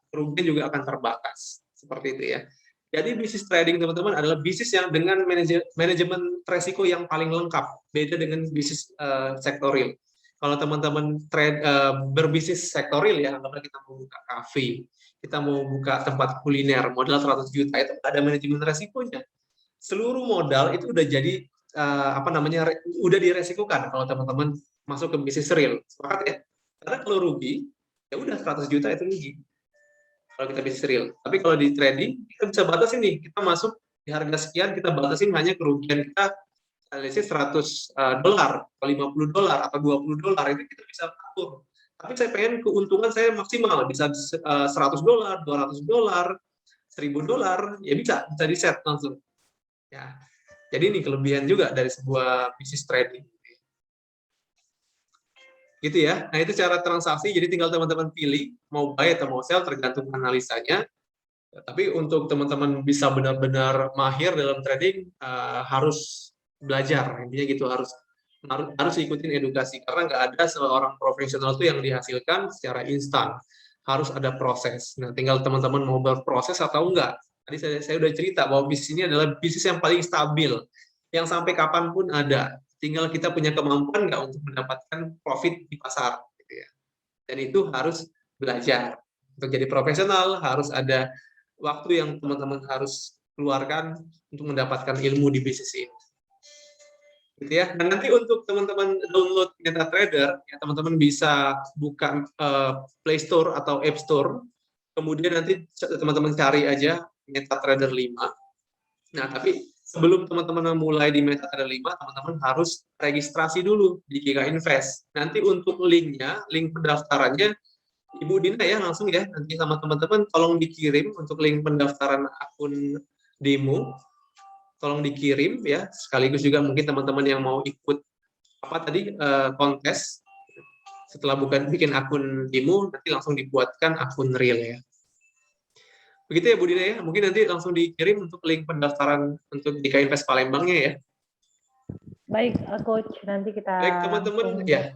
kerugian juga akan terbatas. Seperti itu ya. Jadi bisnis trading teman-teman adalah bisnis yang dengan manajemen resiko yang paling lengkap, beda dengan bisnis sektoril. Kalau teman-teman berbisnis sektoril ya, anggaplah kita mau buka kafe, kita mau buka tempat kuliner, modal 100 juta, itu ada manajemen resikonya. Seluruh modal itu udah jadi udah diresikokan kalau teman-teman masuk ke bisnis real. Sepakat ya? Karena kalau rugi, ya udah 100 juta itu rugi. Kalau kita bisnis real. Tapi kalau di trading, kita bisa batasin nih, kita masuk di harga sekian, kita batasin hanya kerugian kita analisis $100, $50 atau $20 itu kita bisa atur. Tapi saya pengen keuntungan saya maksimal, bisa $100, $200, $1.000, ya bisa di set langsung. Ya, jadi ini kelebihan juga dari sebuah bisnis trading. Gitu ya. Nah itu cara transaksi. Jadi tinggal teman-teman pilih mau buy atau mau sell tergantung analisanya. Tapi untuk teman-teman bisa benar-benar mahir dalam trading harus belajar, intinya gitu, harus ikutin edukasi, karena nggak ada seorang profesional itu yang dihasilkan secara instan, harus ada proses. Nah tinggal teman-teman mau berproses atau enggak. Tadi saya udah cerita bahwa bisnis ini adalah bisnis yang paling stabil, yang sampai kapanpun ada, tinggal kita punya kemampuan nggak untuk mendapatkan profit di pasar gitu ya. Dan itu harus belajar. Untuk jadi profesional harus ada waktu yang teman-teman harus keluarkan untuk mendapatkan ilmu di bisnis ini. Gitu ya. Dan nanti untuk teman-teman download MetaTrader, ya teman-teman bisa buka Play Store atau App Store. Kemudian nanti teman-teman cari aja MetaTrader 5. Nah, tapi sebelum teman-teman mulai di metode 5, teman-teman harus registrasi dulu di GK Invest. Nanti untuk linknya, link pendaftarannya, Ibu Dina ya langsung ya, nanti sama teman-teman tolong dikirim untuk link pendaftaran akun demo, tolong dikirim ya, sekaligus juga mungkin teman-teman yang mau ikut kontes, setelah bikin akun demo, nanti langsung dibuatkan akun real ya. Begitu ya Bu Dina ya, mungkin nanti langsung dikirim untuk link pendaftaran untuk GK Invest Palembangnya ya. Baik, Coach, nanti kita... Baik teman-teman, ya.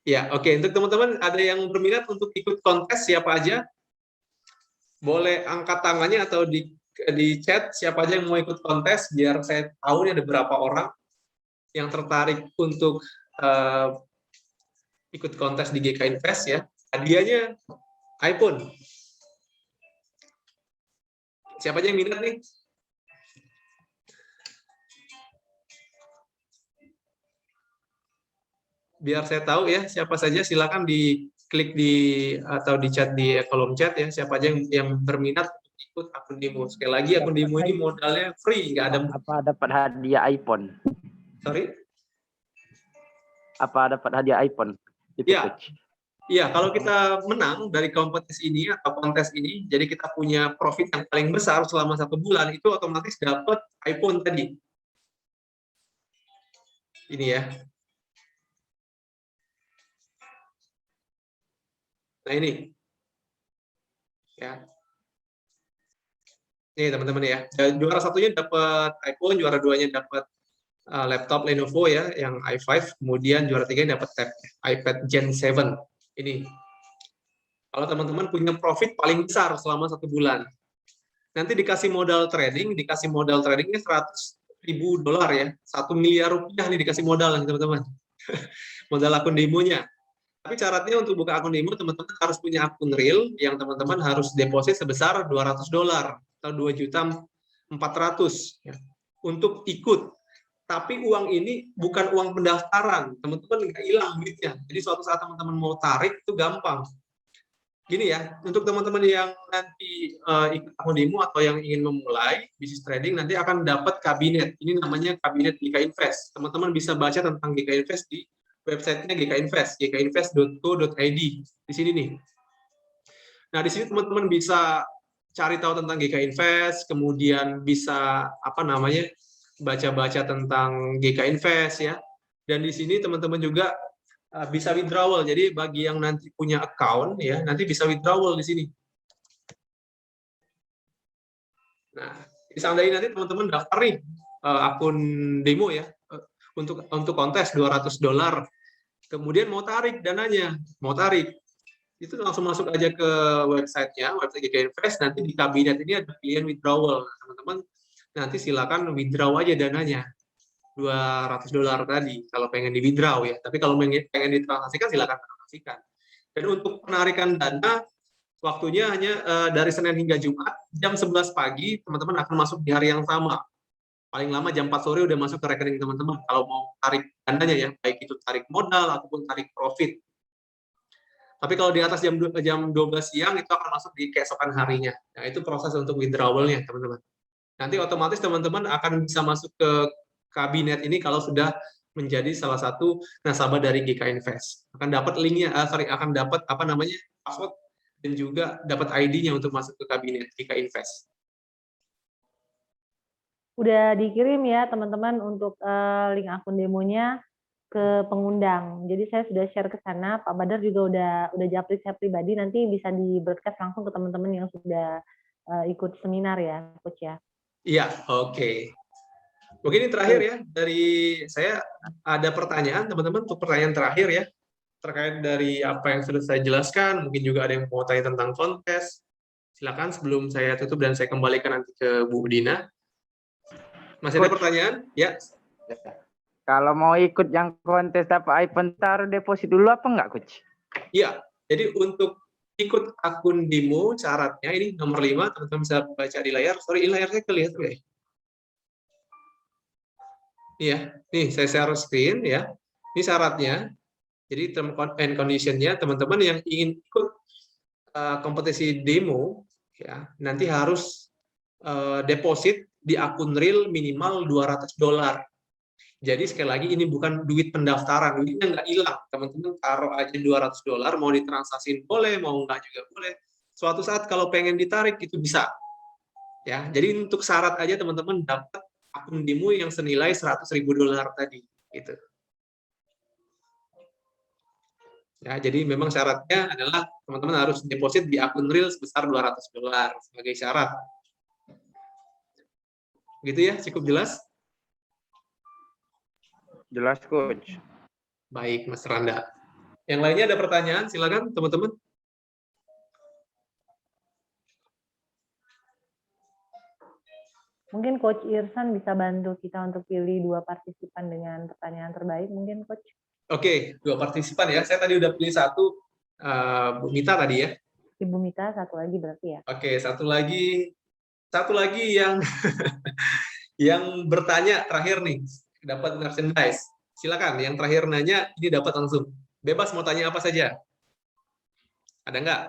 Ya, oke. Untuk teman-teman ada yang berminat untuk ikut kontes, siapa aja? Boleh angkat tangannya atau di chat siapa aja yang mau ikut kontes, biar saya tahu nih ada berapa orang yang tertarik untuk ikut kontes di GK Invest ya. Hadiahnya iPhone. Siapa aja yang minat nih? Biar saya tahu ya, siapa saja silakan diklik atau di chat di kolom chat ya, siapa aja yang berminat untuk ikut akun demo. Sekali lagi akun demo ini modalnya free, nggak ada. Apa dapat hadiah iPhone? Sorry? Apa dapat hadiah iPhone? Itu, ya. Coach. Iya, kalau kita menang dari kompetisi ini atau kontes ini, jadi kita punya profit yang paling besar selama 1 bulan, itu otomatis dapat iPhone tadi. Ini ya. Nah ini. Ya. Ini teman-teman ya. Juara satunya dapat iPhone, juara 2-nya dapat laptop Lenovo ya, yang i5, kemudian juara 3 dapat tab iPad Gen 7. Ini, kalau teman-teman punya profit paling besar selama 1 bulan, nanti dikasih modal tradingnya $100.000 ya, 1 miliar rupiah nih dikasih modal teman-teman, modal akun demonya. Tapi syaratnya untuk buka akun demo, teman-teman harus punya akun real yang teman-teman harus deposit sebesar $200 atau 2.400.000 ya, untuk ikut. Tapi uang ini bukan uang pendaftaran, teman-teman nggak hilang duitnya. Jadi suatu saat teman-teman mau tarik itu gampang. Gini ya, untuk teman-teman yang nanti ikut akun demo atau yang ingin memulai bisnis trading, nanti akan dapat kabinet. Ini namanya kabinet GK Invest. Teman-teman bisa baca tentang GK Invest di websitenya GK Invest, gkinvest.co.id. Di sini nih. Nah, di sini teman-teman bisa cari tahu tentang GK Invest, kemudian bisa baca-baca tentang GK Invest ya. Dan di sini teman-teman juga bisa withdrawal. Jadi bagi yang nanti punya account ya, nanti bisa withdrawal di sini. Nah, seandainya nanti teman-teman daftar nih akun demo ya untuk kontes $200. Kemudian mau tarik dananya, itu langsung masuk aja ke websitenya, website GK Invest. Nanti di kabinet ini ada pilihan withdrawal, teman-teman. Nanti silakan withdraw aja dananya $200 tadi kalau pengen di withdraw ya. Tapi kalau pengen ditransaksikan silakan transaksikan. Dan untuk penarikan dana waktunya hanya dari Senin hingga Jumat jam 11 pagi teman-teman akan masuk di hari yang sama. Paling lama jam 4 sore udah masuk ke rekening teman-teman kalau mau tarik dananya ya, baik itu tarik modal ataupun tarik profit. Tapi kalau di atas jam 12 siang itu akan masuk di keesokan harinya. Nah, itu proses untuk withdrawalnya teman-teman. Nanti otomatis teman-teman akan bisa masuk ke kabinet ini kalau sudah menjadi salah satu nasabah dari GK Invest. Akan dapat linknya, akan dapat password dan juga dapat ID-nya untuk masuk ke kabinet GK Invest. Udah dikirim ya teman-teman untuk link akun demonya ke pengundang. Jadi saya sudah share ke sana. Pak Badar juga udah japri saya pribadi. Nanti bisa di broadcast langsung ke teman-teman yang sudah ikut seminar ya, Coach ya. Iya, oke. Mungkin ini terakhir ya, dari saya ada pertanyaan, teman-teman, untuk pertanyaan terakhir ya, terkait dari apa yang sudah saya jelaskan, mungkin juga ada yang mau tanya tentang kontes. Silakan sebelum saya tutup dan saya kembalikan nanti ke Bu Dina. Masih ada pertanyaan? Ya. Kalau mau ikut yang kontes dapat iPhone, taruh deposit dulu apa enggak, Coach? Iya, jadi untuk ikut akun demo syaratnya ini nomor 5, teman-teman bisa baca di layar. Sorry, layar saya kelihatan ya. Iya, nih saya share screen ya. Ini syaratnya. Jadi term and condition-nya teman-teman yang ingin ikut kompetisi demo ya, nanti harus deposit di akun real minimal $200. Jadi sekali lagi ini bukan duit pendaftaran, duitnya nggak hilang. Teman-teman taruh aja $200, mau ditransaksiin boleh, mau nggak juga boleh. Suatu saat kalau pengen ditarik itu bisa. Ya, jadi untuk syarat aja teman-teman dapat akun demo yang senilai $100.000 tadi, gitu. Ya, jadi memang syaratnya adalah teman-teman harus deposit di akun real sebesar $200 sebagai syarat. Gitu ya, cukup jelas? Jelas, Coach. Baik, Mas Randa. Yang lainnya ada pertanyaan? Silakan, teman-teman. Mungkin Coach Irsan bisa bantu kita untuk pilih 2 partisipan dengan pertanyaan terbaik, mungkin Coach. Oke, 2 partisipan ya. Saya tadi udah pilih 1, Bu Mita tadi ya. Ibu Mita, 1 lagi berarti ya. Oke, satu lagi yang yang bertanya terakhir nih, dapat merchandise. Silakan, yang terakhir nanya ini dapat langsung. Bebas mau tanya apa saja. Ada nggak?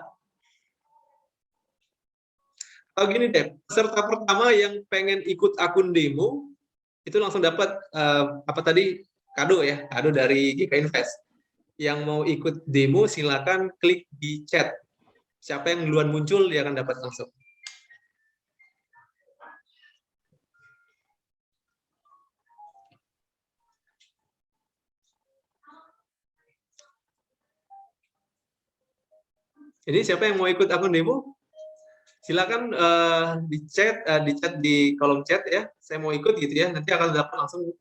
Oh gini deh, peserta pertama yang pengen ikut akun demo itu langsung dapat apa tadi, kado ya, kado dari GK Invest. Yang mau ikut demo silakan klik di chat. Siapa yang duluan muncul dia akan dapat langsung. Jadi siapa yang mau ikut akun demo? Silakan di chat di kolom chat ya. Saya mau ikut gitu ya. Nanti akan dapat langsung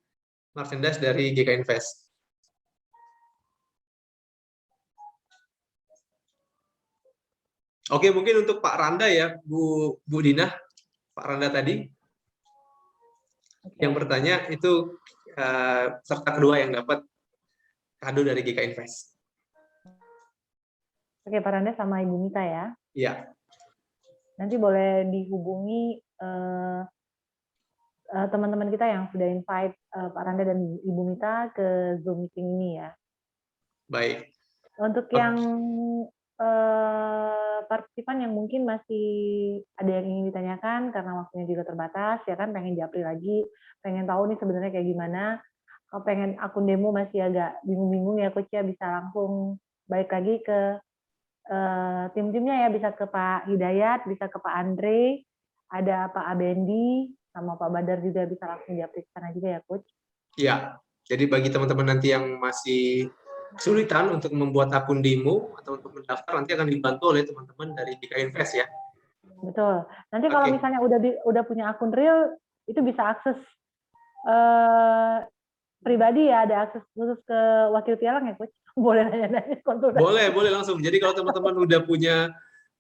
merchandise dari GK Invest. Oke, mungkin untuk Pak Randa ya, Bu Dina, Pak Randa tadi yang bertanya itu peserta kedua yang dapat kado dari GK Invest. Oke, Pak Randa sama Ibu Mita ya. Iya. Nanti boleh dihubungi teman-teman kita yang sudah invite Pak Randa dan Ibu Mita ke Zoom meeting ini ya. Baik. Untuk yang partisipan yang mungkin masih ada yang ingin ditanyakan karena waktunya juga terbatas, ya kan pengen japri lagi, pengen tahu nih sebenarnya kayak gimana. Kalau pengen akun demo masih agak bingung-bingung ya Coach ya, bisa langsung balik lagi ke tim-timnya ya, bisa ke Pak Hidayat, bisa ke Pak Andre, ada Pak Abendi, sama Pak Badar juga bisa langsung japri ke sana juga ya Coach. Iya, jadi bagi teman-teman nanti yang masih kesulitan untuk membuat akun demo atau untuk mendaftar, nanti akan dibantu oleh teman-teman dari GK Invest ya. Betul. Nanti kalau misalnya udah punya akun real, itu bisa akses pribadi ya, ada akses khusus ke wakil pialang ya Coach. Boleh nanya-nanya konsultasi. Boleh langsung. Jadi kalau teman-teman udah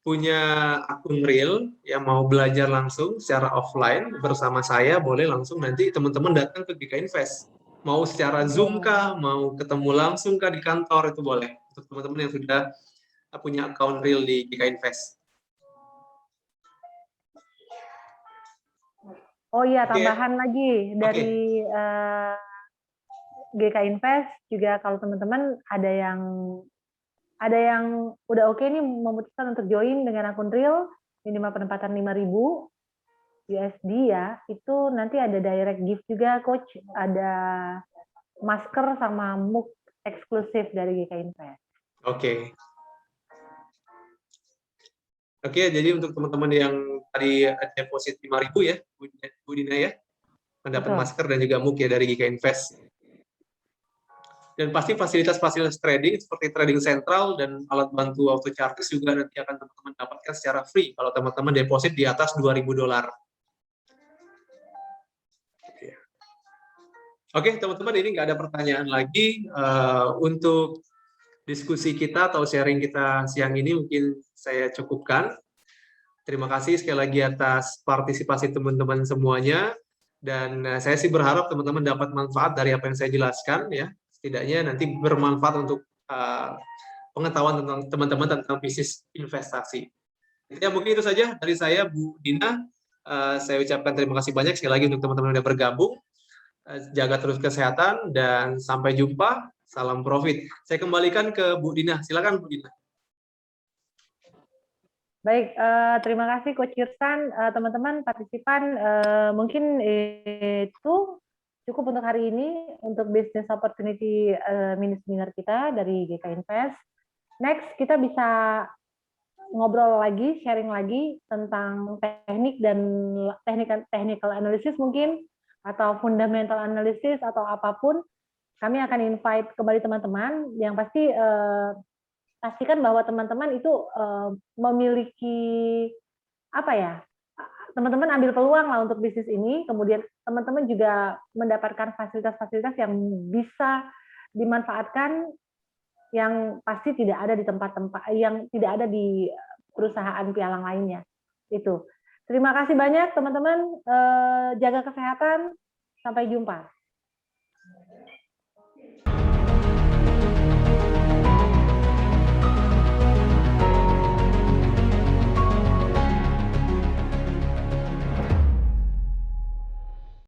punya akun real yang mau belajar langsung secara offline bersama saya, boleh langsung nanti teman-teman datang ke GK Invest. Mau secara Zoom kah, mau ketemu langsung kah di kantor, itu boleh. Untuk teman-teman yang sudah punya akun real di GK Invest. Oh iya, tambahan lagi dari GK Invest juga, kalau teman-teman ada yang udah oke nih memutuskan untuk join dengan akun real minimal penempatan 5.000 USD ya, itu nanti ada direct gift juga Coach, ada masker sama mug eksklusif dari GK Invest. Oke, jadi untuk teman-teman yang tadi deposit 5.000 ya, Bu Dina ya, mendapat masker dan juga mug ya dari GK Invest. Dan pasti fasilitas-fasilitas trading seperti trading sentral dan alat bantu auto charges juga nanti akan teman-teman dapatkan secara free kalau teman-teman deposit di atas $2.000. Oke, teman-teman, ini nggak ada pertanyaan lagi. Untuk diskusi kita atau sharing kita siang ini mungkin saya cukupkan. Terima kasih sekali lagi atas partisipasi teman-teman semuanya. Dan saya sih berharap teman-teman dapat manfaat dari apa yang saya jelaskan ya. Setidaknya nanti bermanfaat untuk pengetahuan tentang teman-teman tentang bisnis investasi. Ya, mungkin itu saja dari saya, Bu Dina. Saya ucapkan terima kasih banyak sekali lagi untuk teman-teman yang sudah bergabung. Jaga terus kesehatan dan sampai jumpa. Salam profit. Saya kembalikan ke Bu Dina. Silakan Bu Dina. Baik, terima kasih Coach Kirsan, teman-teman partisipan, mungkin itu cukup untuk hari ini untuk business opportunity mini seminar kita dari GK Invest. Next kita bisa ngobrol lagi, sharing lagi tentang teknik dan technical analysis mungkin, atau fundamental analysis atau apapun. Kami akan invite kembali teman-teman, yang pasti pastikan bahwa teman-teman itu memiliki apa ya, teman-teman ambil peluang lah untuk bisnis ini, kemudian teman-teman juga mendapatkan fasilitas-fasilitas yang bisa dimanfaatkan, yang pasti tidak ada di tempat-tempat, yang tidak ada di perusahaan pialang lainnya. Itu. Terima kasih banyak teman-teman, jaga kesehatan, sampai jumpa.